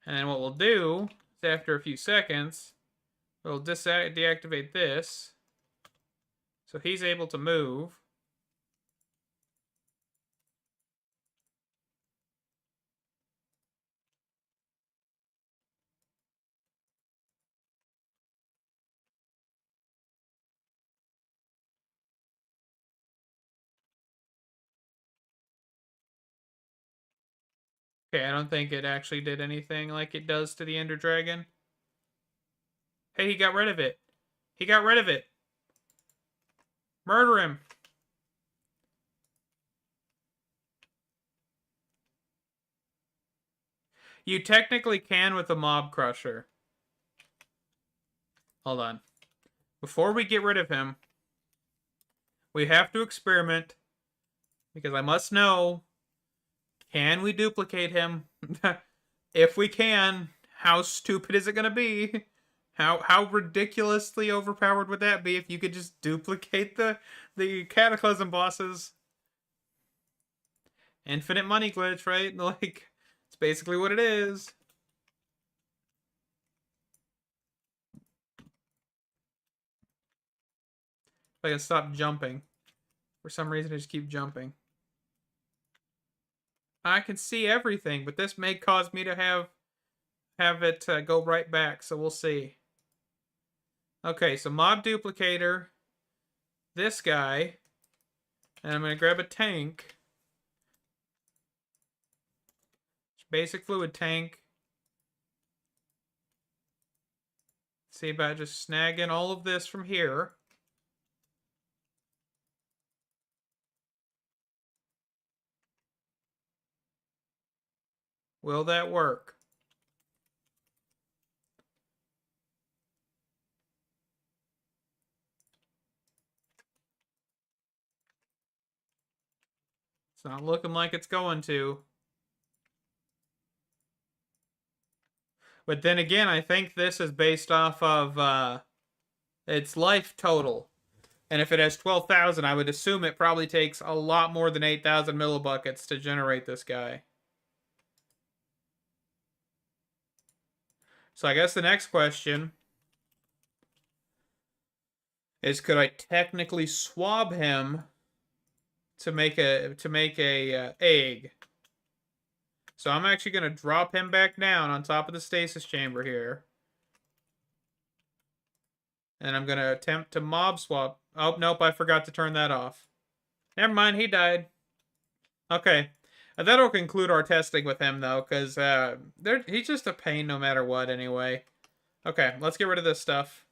And then what we'll do is after a few seconds, we'll deactivate this. So he's able to move. Okay, I don't think it actually did anything like it does to the Ender Dragon. Hey, he got rid of it. He got rid of it. Murder him. You technically can with a Mob Crusher. Hold on. Before we get rid of him, we have to experiment. Because I must know, can we duplicate him? If we can, how stupid is it going to be? How ridiculously overpowered would that be if you could just duplicate the Cataclysm bosses? Infinite money glitch, right? Like, it's basically what it is. If I can stop jumping. For some reason, I just keep jumping. I can see everything, but this may cause me to have it go right back, so we'll see. Okay, so Mob Duplicator, this guy, and I'm going to grab a tank. Basic fluid tank. See about just snagging all of this from here. Will that work? It's not looking like it's going to. But then again, I think this is based off of its life total. And if it has 12,000, I would assume it probably takes a lot more than 8,000 millibuckets to generate this guy. So I guess the next question is, could I technically swab him to make a egg? So I'm actually going to drop him back down on top of the stasis chamber here. And I'm going to attempt to mob swap. Oh, nope, I forgot to turn that off. Never mind, he died. Okay. That'll conclude our testing with him, though, because he's just a pain no matter what, anyway. Okay, let's get rid of this stuff.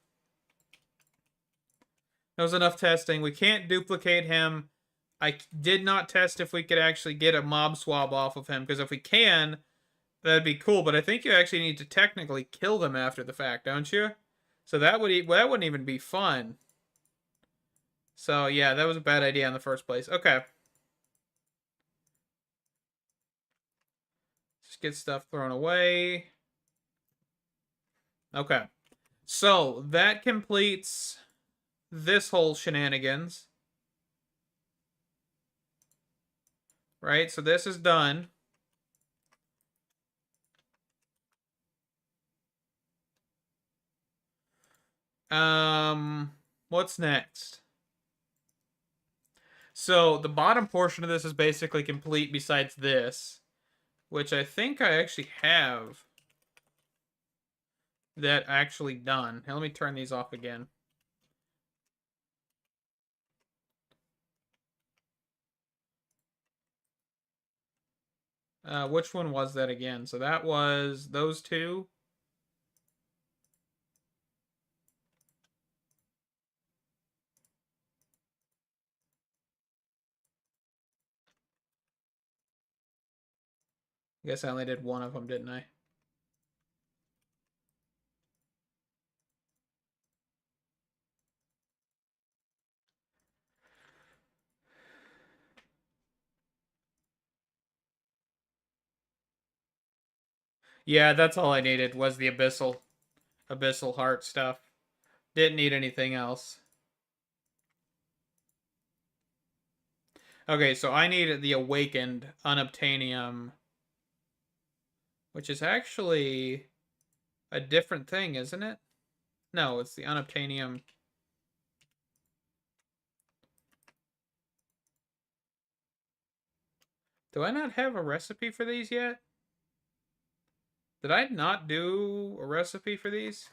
That was enough testing. We can't duplicate him. I did not test if we could actually get a mob swab off of him, because if we can, that'd be cool. But I think you actually need to technically kill them after the fact, don't you? So that wouldn't even be fun. So yeah, that was a bad idea in the first place. Okay. Just get stuff thrown away. Okay. So that completes this whole shenanigans. Right? So this is done. What's next? So the bottom portion of this is basically complete besides this, which I think I actually have that actually done. Now, let me turn these off again. Which one was that again? So that was those two. I guess I only did one of them, didn't I? Yeah, that's all I needed was the abyssal heart stuff. Didn't need anything else. Okay, so I need the awakened unobtainium, which is actually a different thing, isn't it? No, it's the unobtainium. Do I not have a recipe for these yet? Did I not do a recipe for these?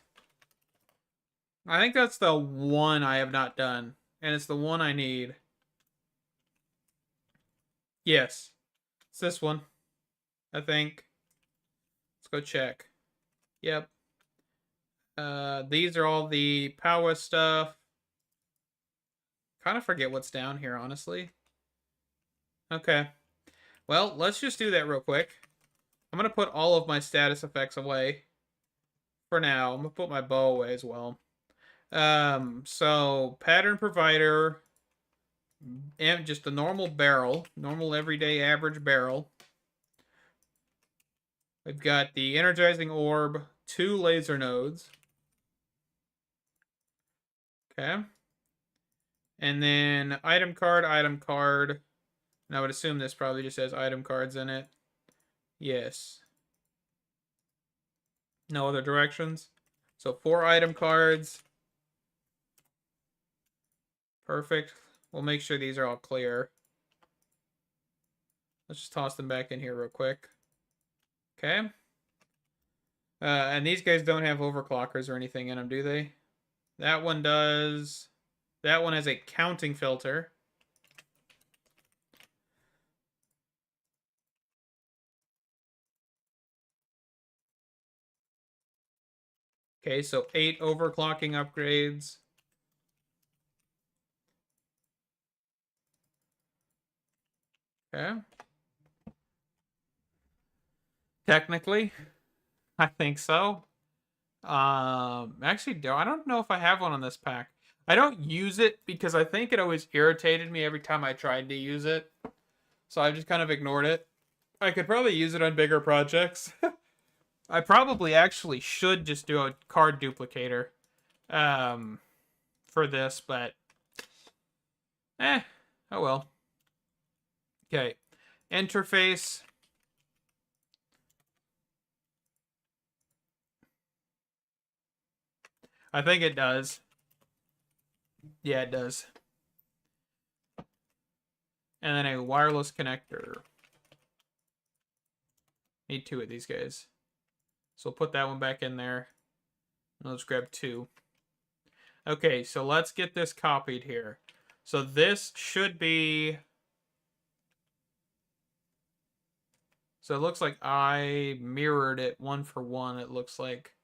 I think that's the one I have not done, and it's the one I need. Yes, it's this one, I think. Let's go check. Yep. These are all the power stuff. Kind of forget what's down here, honestly. Okay. Well, let's just do that real quick. I'm going to put all of my status effects away for now. I'm going to put my bow away as well. So pattern provider, and just a normal barrel, normal everyday average barrel. We've got the energizing orb, 2 laser nodes. Okay. And then item card, item card. And I would assume this probably just has item cards in it. Yes. No other directions. So 4 item cards. Perfect. We'll make sure these are all clear. Let's just toss them back in here real quick. Okay. And these guys don't have overclockers or anything in them, do they? That one does. That one has a counting filter. Okay, so 8 overclocking upgrades. Okay. Technically, I think so. Actually, I don't know if I have one on this pack. I don't use it because I think it always irritated me every time I tried to use it. So I just kind of ignored it. I could probably use it on bigger projects. I probably actually should just do a card duplicator for this, but oh well. Okay, interface. I think it does. Yeah, it does. And then a wireless connector. Need 2 of these guys. So we'll put that one back in there. Let's grab 2. Okay, so let's get this copied here. So this should be... So it looks like I mirrored it 1 for 1, it looks like.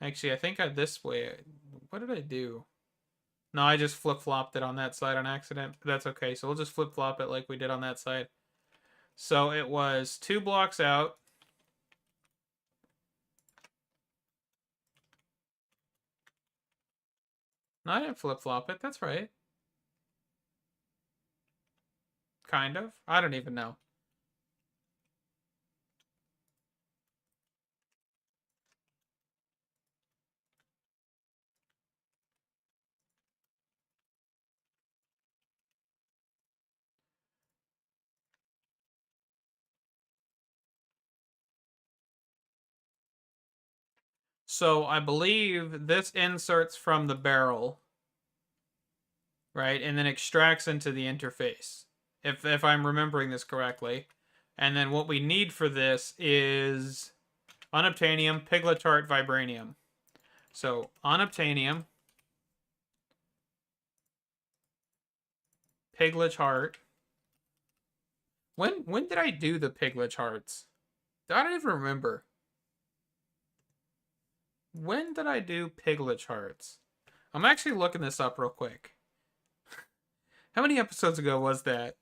Actually, I think this way... What did I do? No, I just flip-flopped it on that side on accident. But that's okay, so we'll just flip-flop it like we did on that side. So it was 2 blocks out. No, I didn't flip-flop it. That's right. Kind of. I don't even know. So I believe this inserts from the barrel. right? And then extracts into the interface, if I'm remembering this correctly. And then what we need for this is unobtainium, piglet heart, vibranium. So unobtainium, piglet heart. When did I do the piglet hearts? I don't even remember. When did I do piglet hearts? I'm actually looking this up real quick. How many episodes ago was that?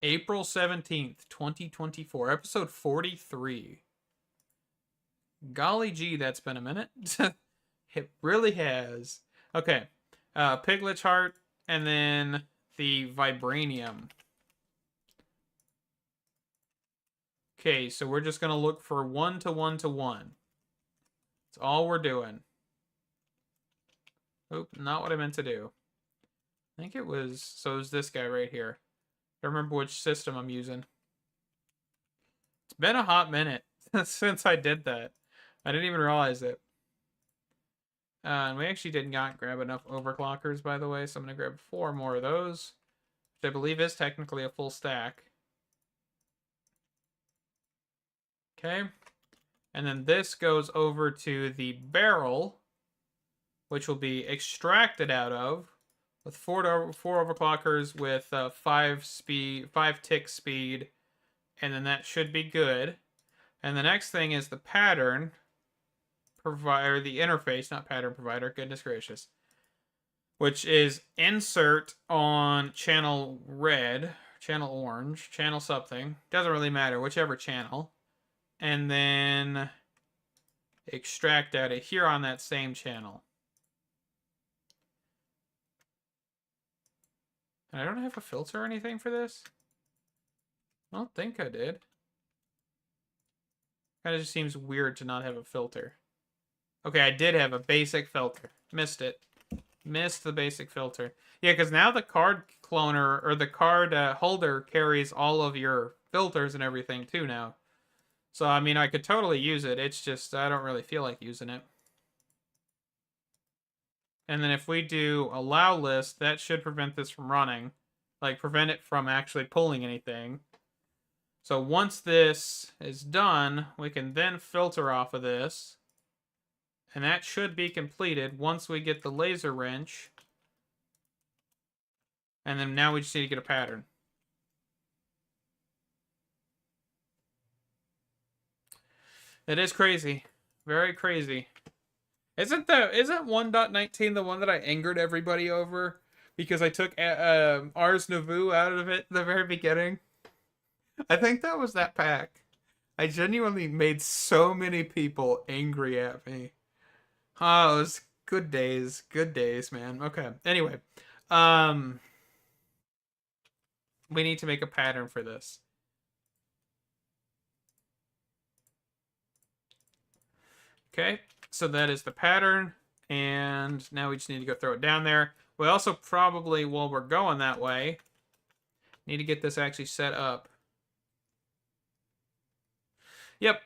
April 17th, 2024. Episode 43. Golly gee, that's been a minute. It really has. Okay. Piglet's heart, and then the vibranium. Okay, so we're just gonna look for 1 to 1 to 1. That's all we're doing. Oop, not what I meant to do. I think it was, so it was this guy right here. I don't remember which system I'm using. It's been a hot minute since I did that. I didn't even realize it. And we actually did not grab enough overclockers, by the way, so I'm going to grab 4 more of those, which I believe is technically a full stack. Okay. And then this goes over to the barrel, which will be extracted out of with 4 overclockers with 5 tick speed, and then that should be good. And the next thing is the pattern provider, the interface, not pattern provider, goodness gracious, which is insert on channel red, channel orange, channel something, doesn't really matter, whichever channel, and then extract out of here on that same channel. And I don't have a filter or anything for this? I don't think I did. Kind of just seems weird to not have a filter. Okay, I did have a basic filter. Missed it. Missed the basic filter. Yeah, because now the card cloner, or the card holder, carries all of your filters and everything too now. So, I mean, I could totally use it. It's just, I don't really feel like using it. And then if we do allow list, that should prevent this from running. Like, prevent it from actually pulling anything. So once this is done, we can then filter off of this. And that should be completed once we get the laser wrench. And then now we just need to get a pattern. It is crazy. Very crazy. Isn't 1.19 the one that I angered everybody over because I took Ars Nouveau out of it at the very beginning? I think that was that pack. I genuinely made so many people angry at me. Oh, it was good days, man. Okay. Anyway, we need to make a pattern for this. Okay, so that is the pattern, and now we just need to go throw it down there. We also probably, while we're going that way, need to get this actually set up. Yep,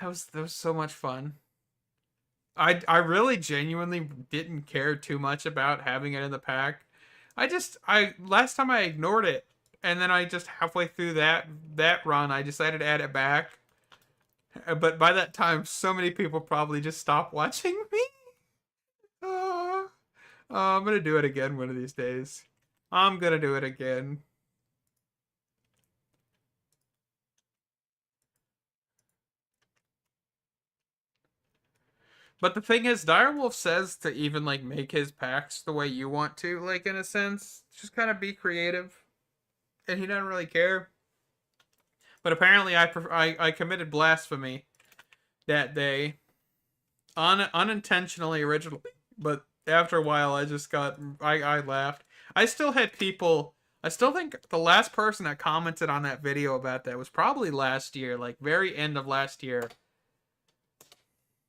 that was so much fun. I really genuinely didn't care too much about having it in the pack. Last time I ignored it, and then I just halfway through that run, I decided to add it back. But by that time, so many people probably just stopped watching me. I'm gonna do it again one of these days. I'm gonna do it again. But the thing is, Direwolf says to even like make his packs the way you want to, like in a sense, just kind of be creative, and he doesn't really care. But apparently, I committed blasphemy that day, unintentionally originally, but after a while, I laughed. I still had people. I still think the last person that commented on that video about that was probably last year, like very end of last year.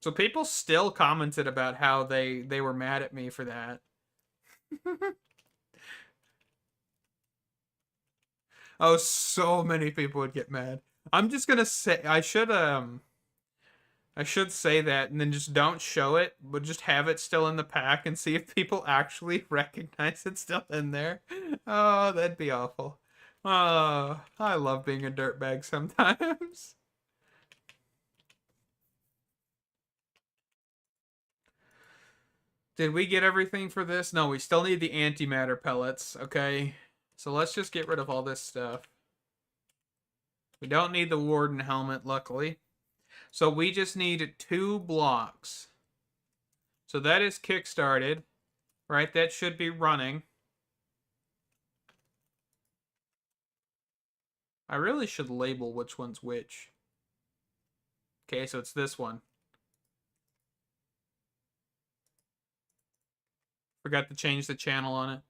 So people still commented about how they were mad at me for that. Oh, so many people would get mad. I'm just gonna say I should say that and then just don't show it, but just have it still in the pack and see if people actually recognize it's still in there. Oh, that'd be awful. Oh, I love being a dirtbag sometimes. Did we get everything for this? No, we still need the antimatter pellets, okay? So let's just get rid of all this stuff. We don't need the warden helmet, luckily. So we just need 2 blocks. So that is kickstarted, right? That should be running. I really should label which one's which. Okay, so it's this one. Forgot to change the channel on it.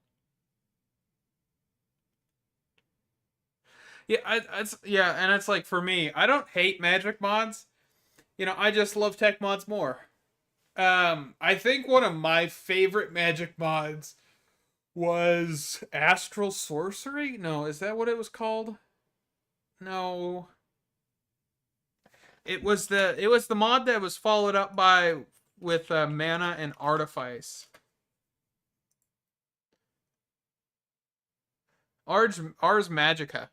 Yeah, and it's like for me, I don't hate magic mods. You know, I just love tech mods more. I think one of my favorite magic mods was Astral Sorcery. No, is that what it was called? No. It was the mod that was followed up by with Mana and Artifice. Ars Magica.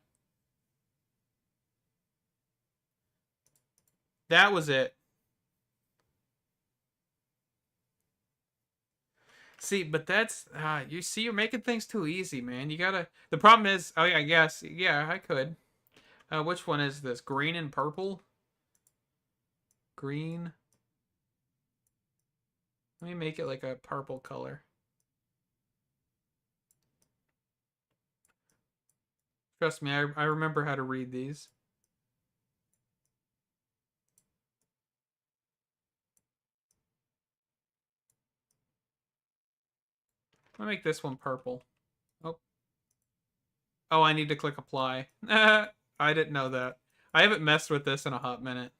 That was it. See, but that's you see, you're making things too easy, man. You gotta. The problem is, oh yeah, I guess, yeah, I could. Which one is this? Green and purple. Green. Let me make it like a purple color. Trust me, I remember how to read these. I'll make this one purple. Oh. Oh, I need to click apply. I didn't know that. I haven't messed with this in a hot minute.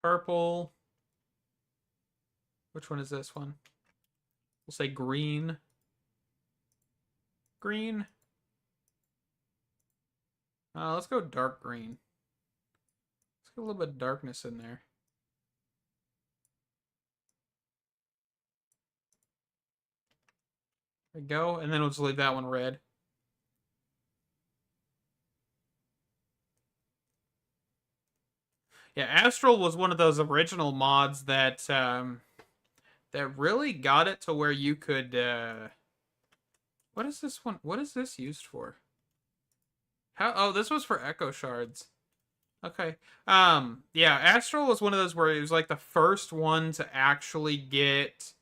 Purple. Which one is this one? We'll say green. Green. Let's go dark green. Let's get a little bit of darkness in there. There we go. And then we'll just leave that one red. Yeah, Astral was one of those original mods that that really got it to where you could what is this one? What is this used for? How oh, this was for echo shards. Okay. Yeah, Astral was one of those where it was like the first one to actually get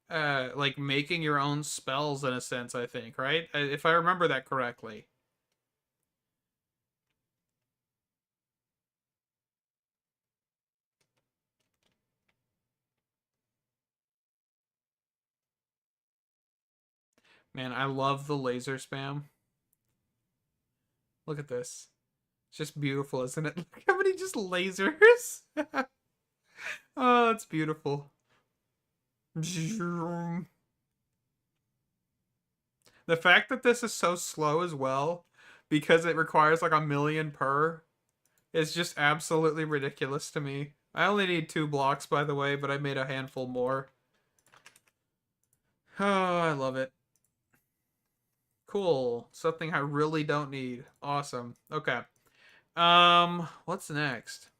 like making your own spells in a sense, I think, right? If I remember that correctly. Man, I love the laser spam. Look at this. It's just beautiful, isn't it? Look how many just lasers. Oh, it's beautiful. The fact that this is so slow as well, because it requires like a million per, is just absolutely ridiculous to me. I only need 2 blocks, by the way, but I made a handful more. Oh, I love it. Cool. Something I really don't need. Awesome. Okay. What's next?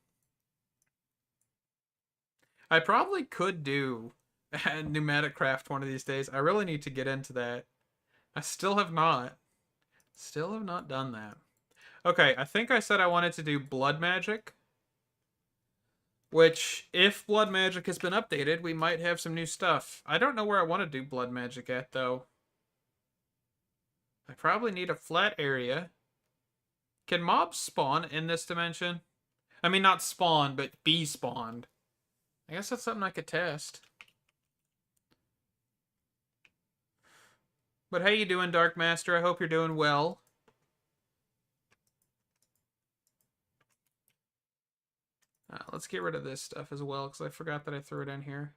I probably could do pneumatic craft one of these days. I really need to get into that. I still have not. Still have not done that. Okay, I think I said I wanted to do blood magic. Which, if blood magic has been updated, we might have some new stuff. I don't know where I want to do blood magic at, though. I probably need a flat area. Can mobs spawn in this dimension? I mean, not spawn, but be spawned. I guess that's something I could test. But how you doing, Dark Master? I hope you're doing well. Let's get rid of this stuff as well, because I forgot that I threw it in here.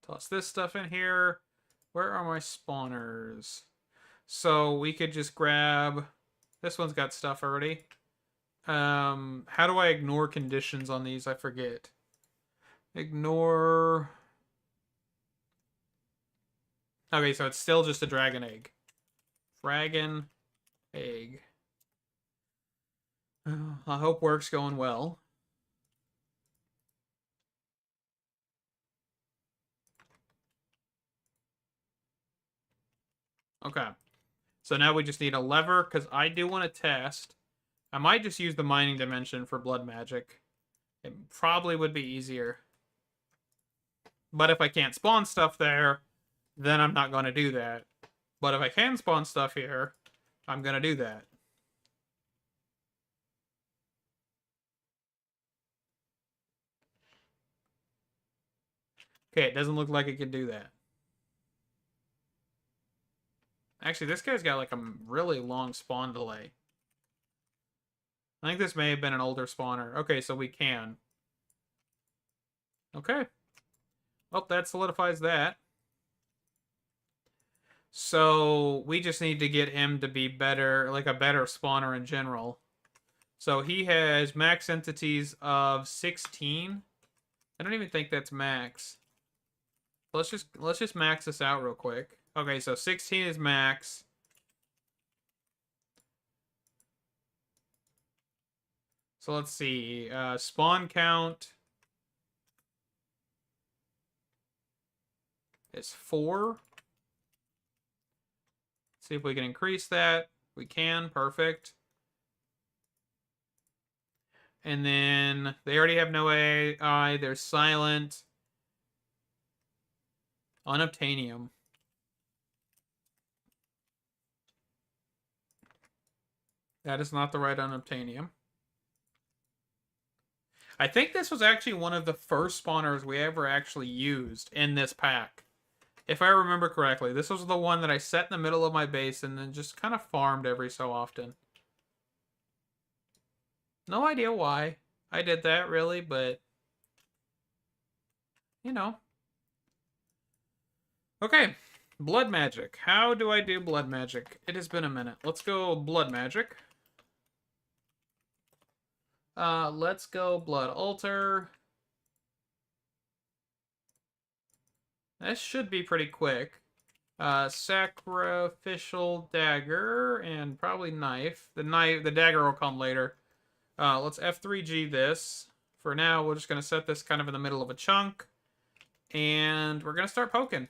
Toss this stuff in here. Where are my spawners? So we could just grab... This one's got stuff already. How do I ignore conditions on these? I forget. Ignore... Okay, so it's still just a dragon egg. Dragon egg. I hope work's going well. Okay. So now we just need a lever, because I do want to test. I might just use the mining dimension for blood magic. It probably would be easier. But if I can't spawn stuff there, then I'm not going to do that. But if I can spawn stuff here, I'm going to do that. Okay, it doesn't look like it can do that. Actually, this guy's got like a really long spawn delay. I think this may have been an older spawner. Okay, so we can. Okay. Well, that solidifies that. So we just need to get him to be better, like a better spawner in general. So he has max entities of 16. I don't even think that's max. Let's just max this out real quick. Okay, so 16 is max. So let's see. Spawn count is 4. See if we can increase that. We can. Perfect. And then they already have no AI. They're silent. Unobtainium. That is not the right unobtainium. I think this was actually one of the first spawners we ever actually used in this pack. If I remember correctly, this was the one that I set in the middle of my base and then just kind of farmed every so often. No idea why I did that, really, but... You know. Okay, blood magic. How do I do blood magic? It has been a minute. Let's go blood magic. Let's go blood altar. This should be pretty quick. Sacrificial dagger and probably knife. The dagger will come later. Let's F3G this. For now, we're just going to set this kind of in the middle of a chunk. And we're going to start poking.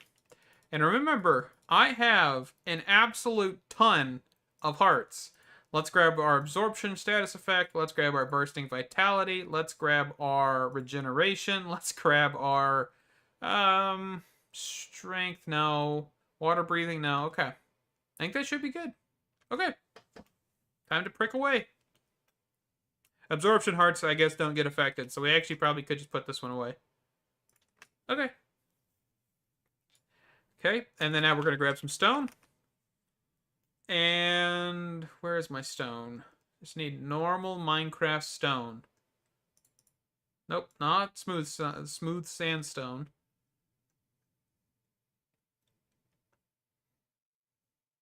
And remember, I have an absolute ton of hearts. Let's grab our absorption status effect. Let's grab our bursting vitality. Let's grab our regeneration. Let's grab our strength. No. Water breathing. No. Okay. I think that should be good. Okay. Time to prick away. Absorption hearts, I guess, don't get affected. So we actually probably could just put this one away. Okay. Okay. And then now we're going to grab some stone. And where is my stone? Just need normal Minecraft stone. Nope, not smooth sandstone.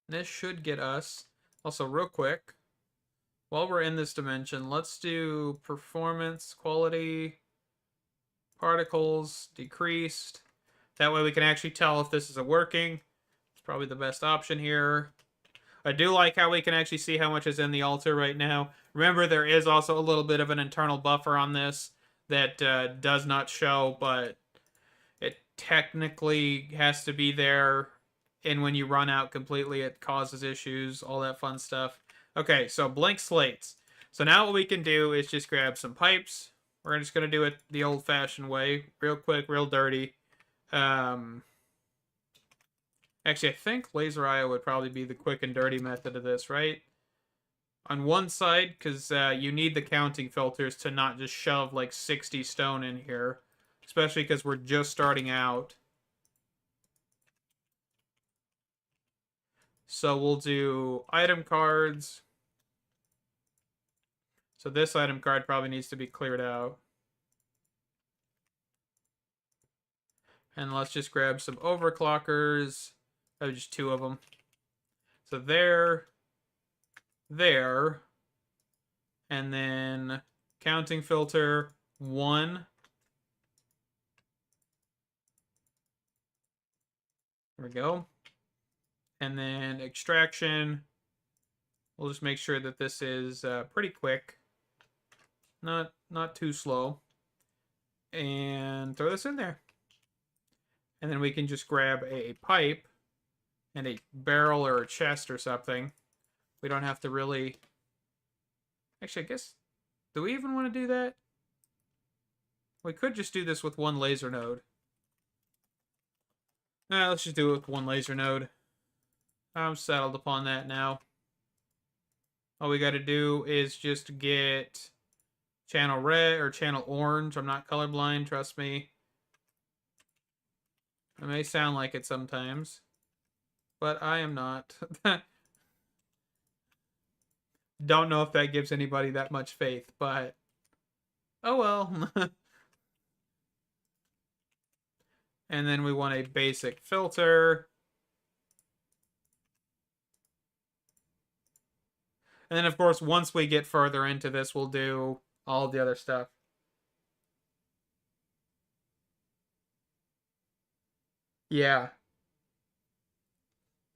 This should get us. Also, real quick, while we're in this dimension, let's do performance, quality, particles, decreased. That way we can actually tell if this is working. It's probably the best option here. I do like how we can actually see how much is in the altar right now. Remember, there is also a little bit of an internal buffer on this that does not show, but it technically has to be there. And when you run out completely, it causes issues, all that fun stuff. Okay, so blank slates. So now what we can do is just grab some pipes. We're just going to do it the old-fashioned way. Real quick, real dirty. Actually, I think laser eye would probably be the quick and dirty method of this, right? On one side, because you need the counting filters to not just shove like 60 stone in here. Especially because we're just starting out. So we'll do item cards. So this item card probably needs to be cleared out. And let's just grab some overclockers. Oh, just 2 of them. So there, and then counting filter 1. There we go. And then extraction. We'll just make sure that this is pretty quick. Not too slow. And throw this in there. And then we can just grab a pipe and a barrel or a chest or something. We don't have to really... Actually, I guess... Do we even want to do that? We could just do this with 1 laser node. Nah, let's just do it with 1 laser node. I'm settled upon that now. All we got to do is just get channel red or channel orange. I'm not colorblind, trust me. It may sound like it sometimes, but I am not. Don't know if that gives anybody that much faith, but oh well. And then we want a basic filter. And then, of course, once we get further into this, we'll do all the other stuff. Yeah.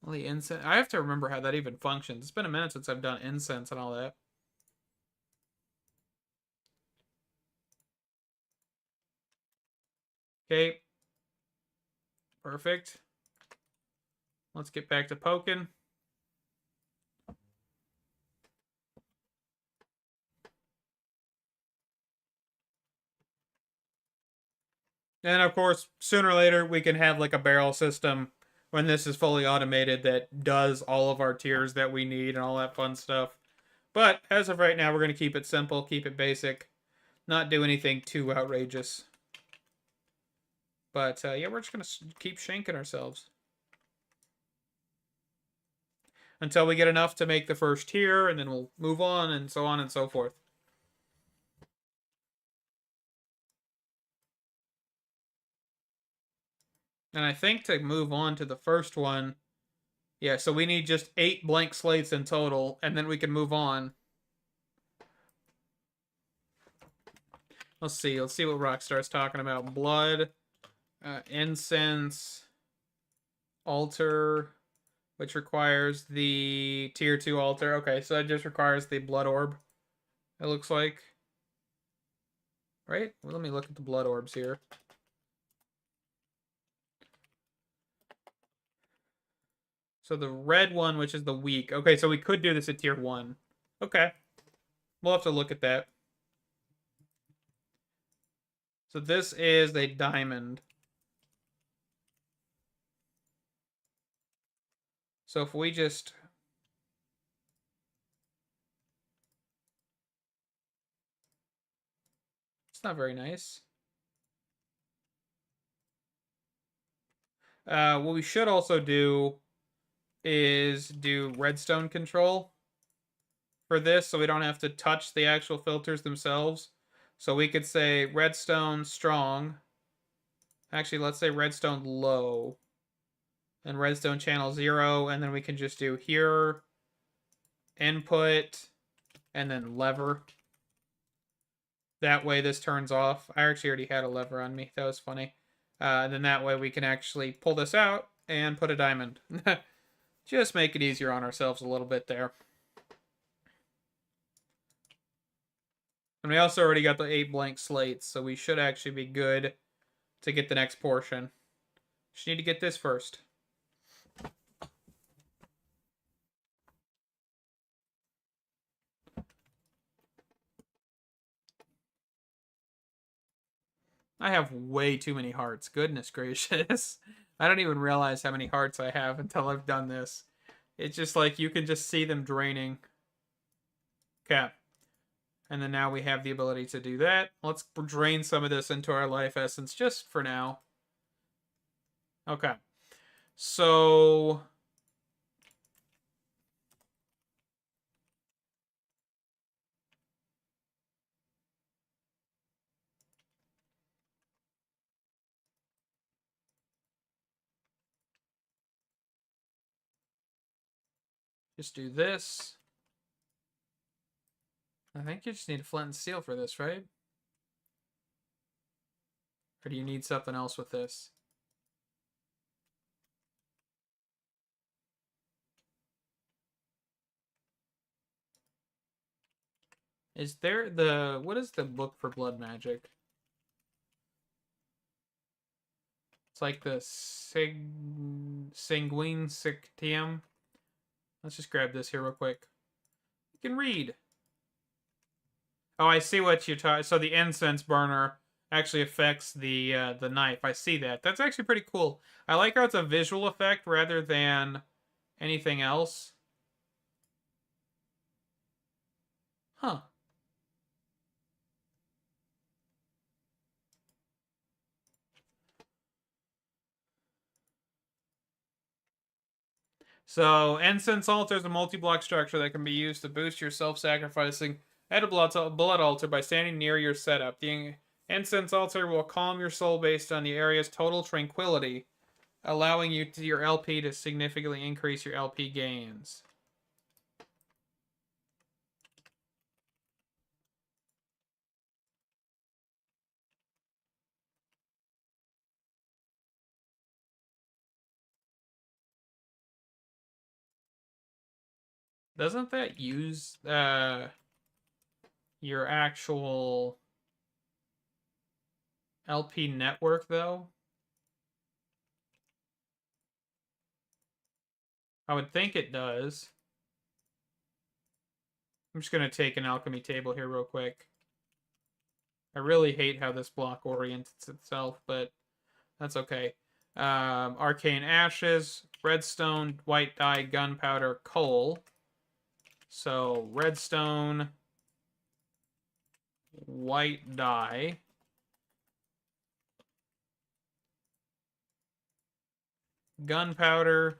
Well, the incense. I have to remember how that even functions. It's been a minute since I've done incense and all that. Okay. Perfect. Let's get back to poking. And of course, sooner or later, we can have like a barrel system when this is fully automated that does all of our tiers that we need and all that fun stuff. But as of right now, we're going to keep it simple, keep it basic, not do anything too outrageous. But yeah, we're just going to keep shanking ourselves until we get enough to make the first tier, and then we'll move on and so forth. And I think to move on to the first one, yeah, so we need just 8 blank slates in total, and then we can move on. Let's see what Rockstar's talking about. Blood, incense, altar, which requires the tier 2 altar. Okay, so it just requires the blood orb, it looks like. Right? Well, let me look at the blood orbs here. So the red one, which is the weak. Okay, so we could do this at tier 1. Okay. We'll have to look at that. So this is a diamond. So if we just... It's not very nice. What we should also do is do redstone control for this, so we don't have to touch the actual filters themselves. So we could say redstone strong. Actually, let's say redstone low. And redstone channel 0, and then we can just do here, input, and then lever. That way this turns off. I actually already had a lever on me. That was funny. And then that way we can actually pull this out and put a diamond. Just make it easier on ourselves a little bit there. And we also already got the 8 blank slates, so we should actually be good to get the next portion. Just need to get this first. I have way too many hearts. Goodness gracious. I don't even realize how many hearts I have until I've done this. It's just like you can just see them draining. Okay. And then now we have the ability to do that. Let's drain some of this into our life essence just for now. Okay. So... Just do this. I think you just need a flint and steel for this, right? Or do you need something else with this? Is there the... What is the book for blood magic? It's like the Sanguine Sictium. Let's just grab this here real quick. You can read. Oh, I see what you're talking... So the incense burner actually affects the knife. I see that. That's actually pretty cool. I like how it's a visual effect rather than anything else. Huh. So, incense altar is a multi-block structure that can be used to boost your self-sacrificing at a blood altar by standing near your setup. The incense altar will calm your soul based on the area's total tranquility, allowing your LP to significantly increase your LP gains. Doesn't that use your actual LP network, though? I would think it does. I'm just going to take an alchemy table here real quick. I really hate how this block orients itself, but that's okay. Arcane ashes, redstone, white dye, gunpowder, coal. So redstone, white dye, gunpowder,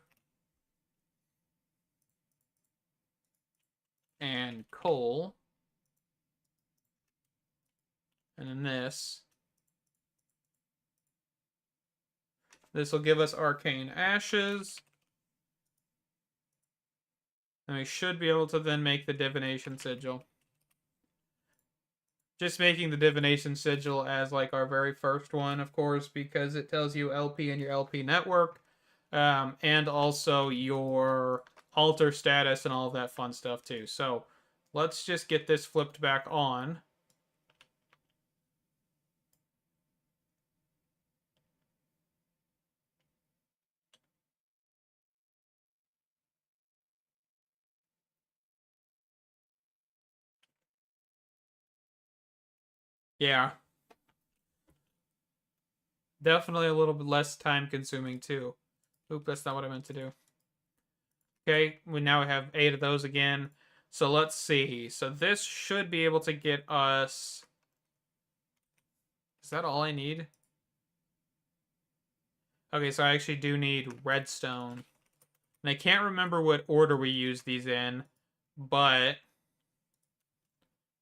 and coal. And then this. This will give us arcane ashes. And we should be able to then make the divination sigil. Just making the divination sigil as like our very first one, of course, because it tells you LP and your LP network, and also your altar status and all of that fun stuff too. So let's just get this flipped back on. Yeah. Definitely a little bit less time consuming too. Oop, that's not what I meant to do. Okay, we now have 8 of those again. So let's see. So this should be able to get us... Is that all I need? Okay, so I actually do need redstone. And I can't remember what order we use these in, but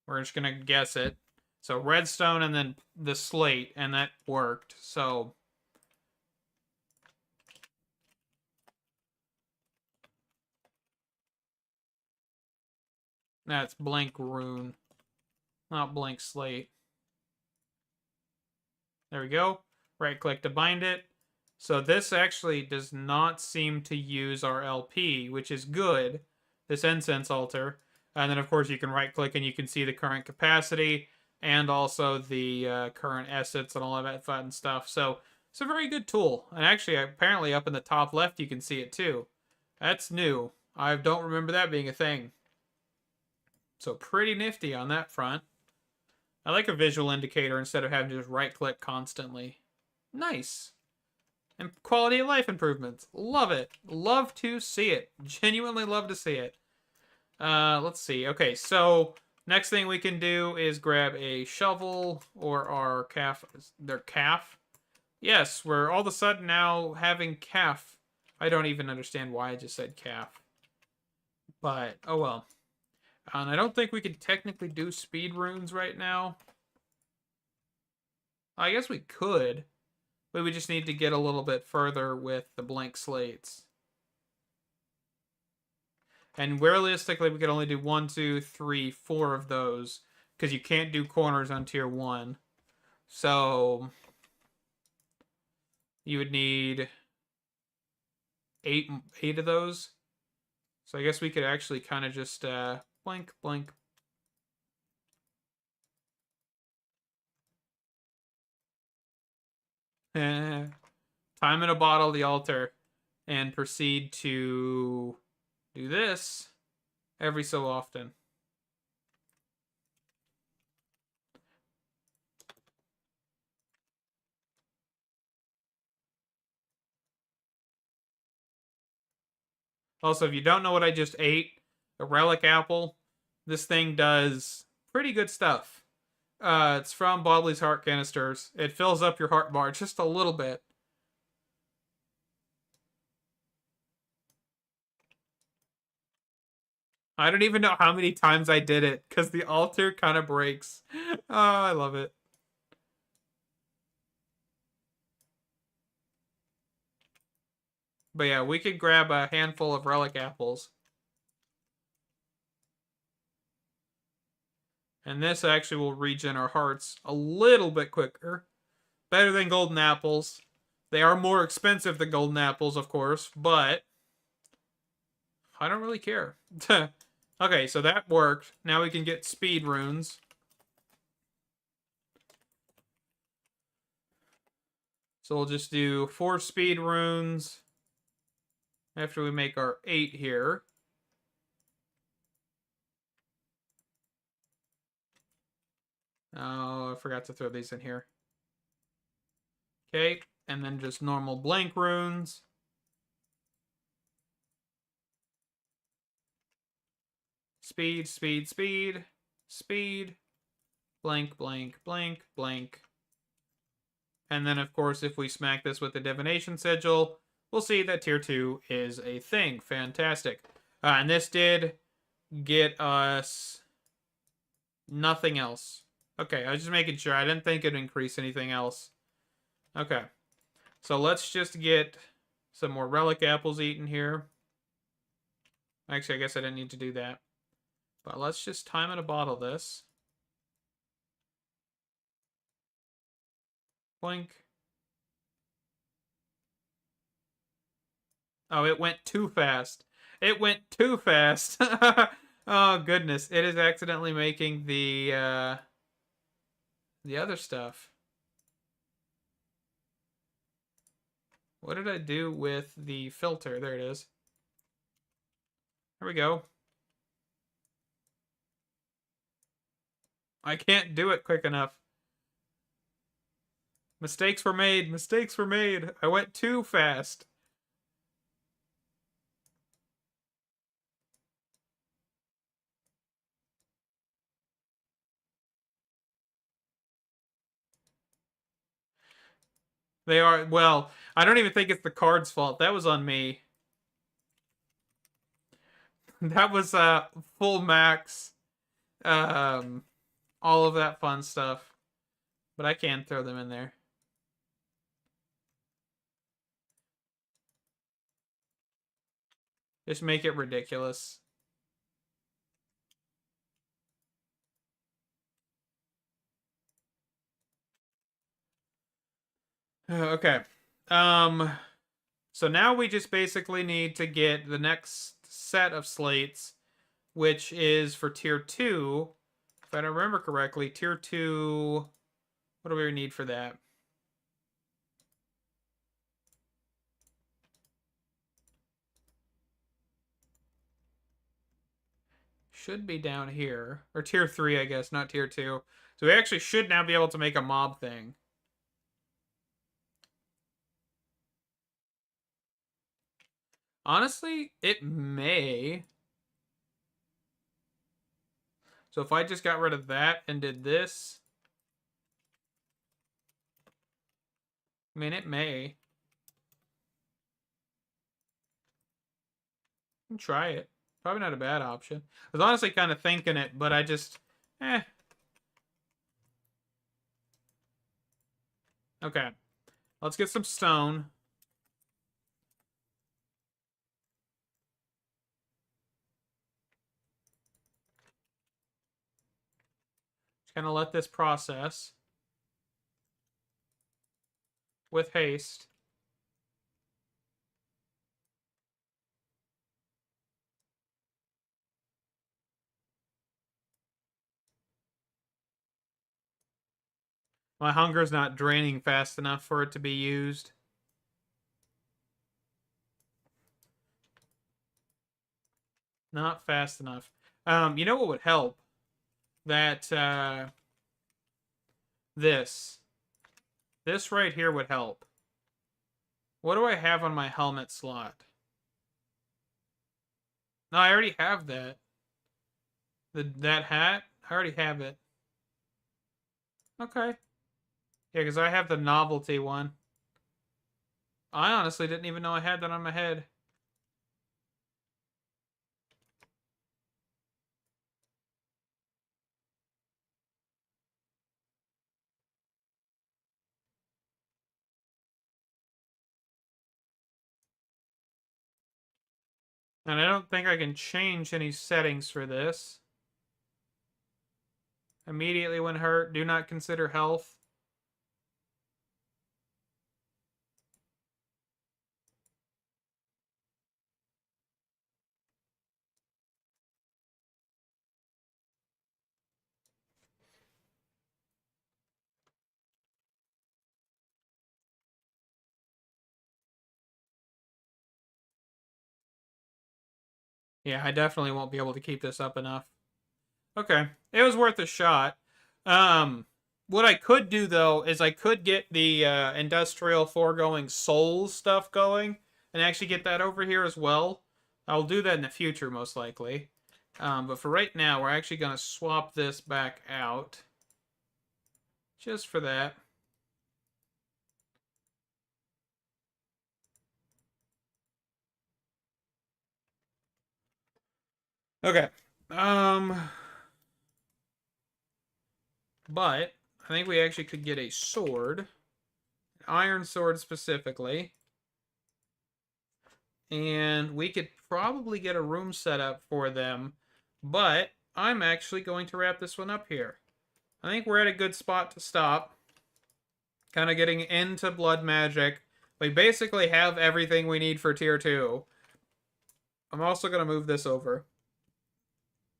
we're just going to guess it. So redstone and then the slate, and that worked. So that's blank rune, not blank slate. There we go. Right click to bind it. So this actually does not seem to use our LP, which is good. This incense altar. And then of course you can right click and you can see the current capacity and also the current assets and all of that fun stuff. So it's a very good tool. And actually apparently up in the top left you can see it too. That's new. I don't remember that being a thing. So pretty nifty on that front. I like a visual indicator instead of having to just right click constantly. Nice. And quality of life improvements. Love it. Love to see it. Genuinely love to see it. Let's see. Okay, so next thing we can do is grab a shovel or our calf. Their calf. Yes, we're all of a sudden now having calf. I don't even understand why I just said calf. But, oh well. And I don't think we can technically do speed runes right now. I guess we could. But we just need to get a little bit further with the blank slates. And realistically, we could only do 1, 2, 3, 4 of those because you can't do corners on tier 1. So you would need eight of those. So I guess we could actually kind of just blank, blank. Time in a bottle the altar and proceed to do this every so often. Also, if you don't know what I just ate, a relic apple, this thing does pretty good stuff. It's from Bodley's Heart Canisters. It fills up your heart bar just a little bit. I don't even know how many times I did it because the altar kind of breaks. Oh, I love it. But yeah, we could grab a handful of relic apples. And this actually will regen our hearts a little bit quicker. Better than golden apples. They are more expensive than golden apples, of course, but I don't really care. Okay, so that worked. Now we can get speed runes. So we'll just do 4 speed runes after we make our 8 here. Oh, I forgot to throw these in here. Okay, and then just normal blank runes. Speed, speed, speed, speed, blank, blank, blank, blank. And then, of course, if we smack this with the divination sigil, we'll see that tier 2 is a thing. Fantastic. And this did get us nothing else. Okay, I was just making sure. I didn't think it'd increase anything else. Okay. So let's just get some more relic apples eaten here. Actually, I guess I didn't need to do that. But let's just time in a bottle this. Blink. Oh, it went too fast. It went too fast. Oh, goodness. It is accidentally making the other stuff. What did I do with the filter? There it is. There we go. I can't do it quick enough. Mistakes were made. Mistakes were made. I went too fast. They are, well, I don't even think it's the card's fault. That was on me. That was full max. All of that fun stuff. But I can throw them in there. Just make it ridiculous. Okay. So now we just basically need to get the next set of slates, which is for tier 2. If I don't remember correctly, tier 2, what do we need for that? Should be down here. Or tier 3, I guess, not tier 2. So we actually should now be able to make a mob thing. Honestly, it may. So if I just got rid of that and did this, I mean, it may. Try it. Probably not a bad option. I was honestly kind of thinking it, but I just, Okay. Let's get some stone. Gonna let this process with haste. My hunger's not draining fast enough for it to be used. Not fast enough. You know what would help? That, this. This right here would help. What do I have on my helmet slot? No, I already have that. That hat? I already have it. Okay. Yeah, because I have the novelty one. I honestly didn't even know I had that on my head. And I don't think I can change any settings for this. Immediately when hurt, do not consider health. Yeah, I definitely won't be able to keep this up enough. Okay, it was worth a shot. What I could do though is I could get the industrial foregoing souls stuff going and actually get that over here as well. I'll do that in the future most likely. But for right now, we're actually going to swap this back out. Just for that. Okay. But I think we actually could get a sword. An iron sword specifically. And we could probably get a room set up for them. But I'm actually going to wrap this one up here. I think we're at a good spot to stop. Kind of getting into blood magic. We basically have everything we need for tier 2. I'm also going to move this over.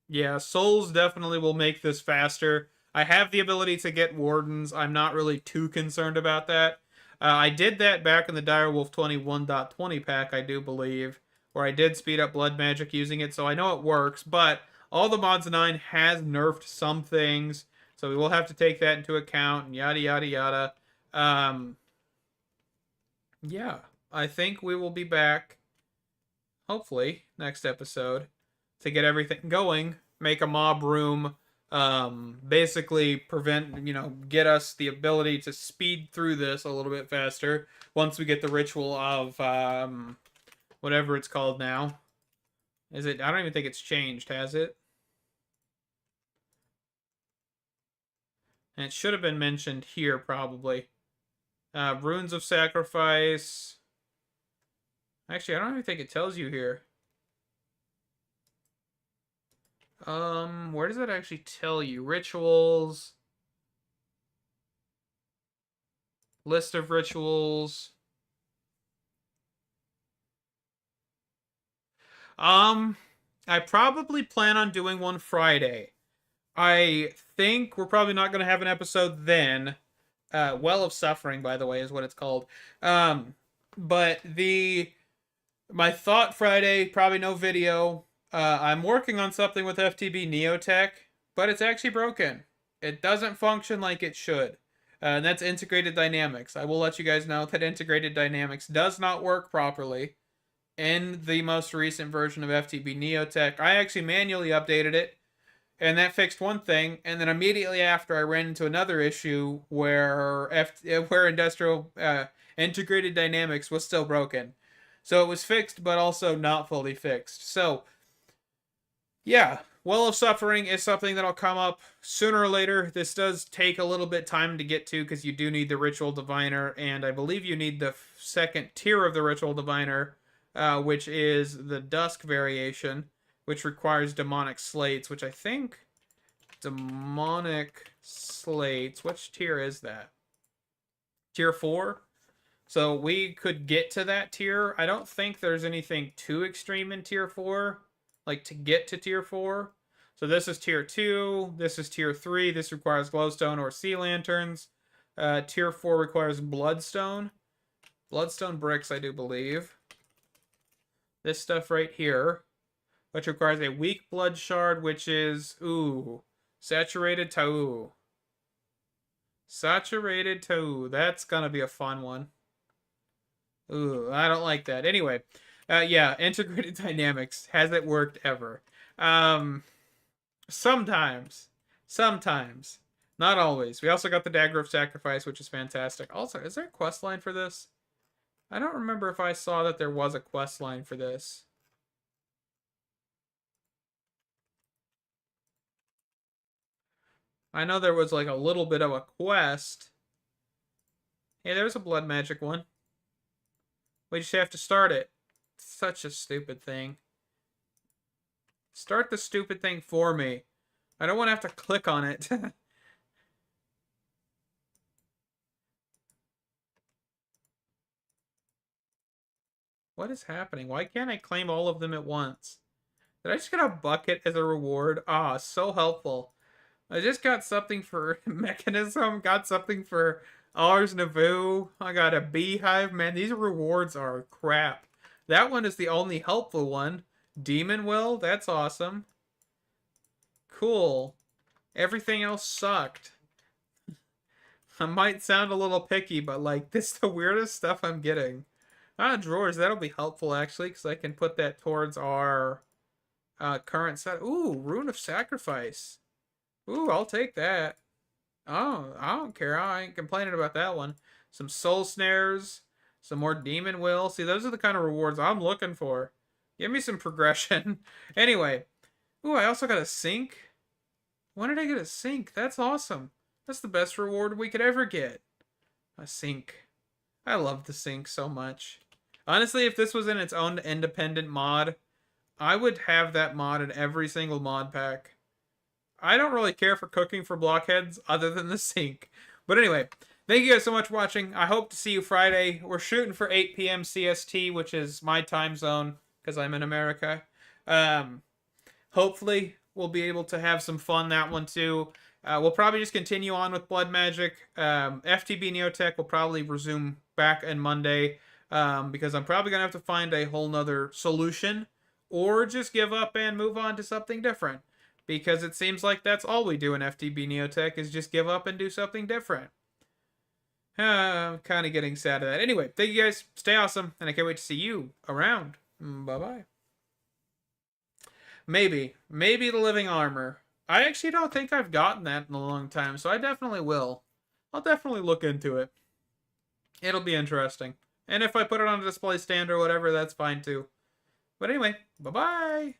Yeah, souls definitely will make this faster. I have the ability to get wardens. I'm not really too concerned about that. I did that back in the Direwolf 21.20 pack, I do believe, where I did speed up blood magic using it, so I know it works, but all the mods 9 has nerfed some things, so we will have to take that into account, and yada yada yada. Yeah, I think we will be back, hopefully, next episode, to get everything going, make a mob room, basically prevent, get us the ability to speed through this a little bit faster once we get the ritual of, whatever it's called now. Is it? I don't even think it's changed, has it? And it should have been mentioned here, probably. Runes of Sacrifice. Actually, I don't even think it tells you here. Where does that actually tell you? Rituals. List of rituals. I probably plan on doing one Friday. I think we're probably not going to have an episode then. Well of Suffering, by the way, is what it's called. But my thought Friday, probably no video. I'm working on something with FTB Neotech, but it's actually broken. It doesn't function like it should. And that's integrated dynamics. I will let you guys know that integrated dynamics does not work properly in the most recent version of FTB Neotech. I actually manually updated it, and that fixed one thing. And then immediately after, I ran into another issue where industrial integrated dynamics was still broken. So it was fixed, but also not fully fixed. So yeah, Well of Suffering is something that'll come up sooner or later. This does take a little bit time to get to because you do need the Ritual Diviner, and I believe you need the second tier of the Ritual Diviner, which is the Dusk variation, which requires demonic slates, which I think demonic slates. Which tier is that? Tier 4? So we could get to that tier. I don't think there's anything too extreme in tier 4, like to get to tier 4. So this is tier 2, this is tier 3. This requires glowstone or sea lanterns. Tier 4 requires bloodstone. Bloodstone bricks, I do believe. This stuff right here, which requires a weak blood shard, which is, ooh, saturated tau. Saturated tau. That's gonna be a fun one. Ooh, I don't like that. Anyway, yeah, integrated dynamics. Has it worked ever? Sometimes. Sometimes. Not always. We also got the Dagger of Sacrifice, which is fantastic. Also, is there a quest line for this? I don't remember if I saw that there was a quest line for this. I know there was like a little bit of a quest. Hey, there's a blood magic one. We just have to start it. Such a stupid thing. Start the stupid thing for me. I don't want to have to click on it. What is happening? Why can't I claim all of them at once? Did I just get a bucket as a reward? Ah, so helpful. I just got something for Mechanism, got something for Ars Nouveau. I got a beehive. Man, these rewards are crap. That one is the only helpful one. Demon Will, that's awesome. Cool. Everything else sucked. I might sound a little picky, but like, this is the weirdest stuff I'm getting. Ah, drawers, that'll be helpful actually, because I can put that towards our current set. Ooh, Rune of Sacrifice. Ooh, I'll take that. Oh, I don't care. I ain't complaining about that one. Some soul snares, some more demon will. See, those are the kind of rewards I'm looking for. Give me some progression. Anyway. Ooh, I also got a sink. When did I get a sink? That's awesome. That's the best reward we could ever get. A sink. I love the sink so much. Honestly, if this was in its own independent mod, I would have that mod in every single mod pack. I don't really care for cooking for blockheads other than the sink. But anyway, thank you guys so much for watching. I hope to see you Friday. We're shooting for 8 p.m. CST, which is my time zone because I'm in America. Hopefully, we'll be able to have some fun that one too. We'll probably just continue on with Blood Magic. FTB Neotech will probably resume back on Monday because I'm probably going to have to find a whole nother solution or just give up and move on to something different. Because it seems like that's all we do in FTB Neotech is just give up and do something different. I'm kind of getting sad at that. Anyway, thank you guys. Stay awesome. And I can't wait to see you around. Bye-bye. Maybe. Maybe the Living Armor. I actually don't think I've gotten that in a long time, so I definitely will. I'll definitely look into it. It'll be interesting. And if I put it on a display stand or whatever, that's fine too. But anyway, bye-bye.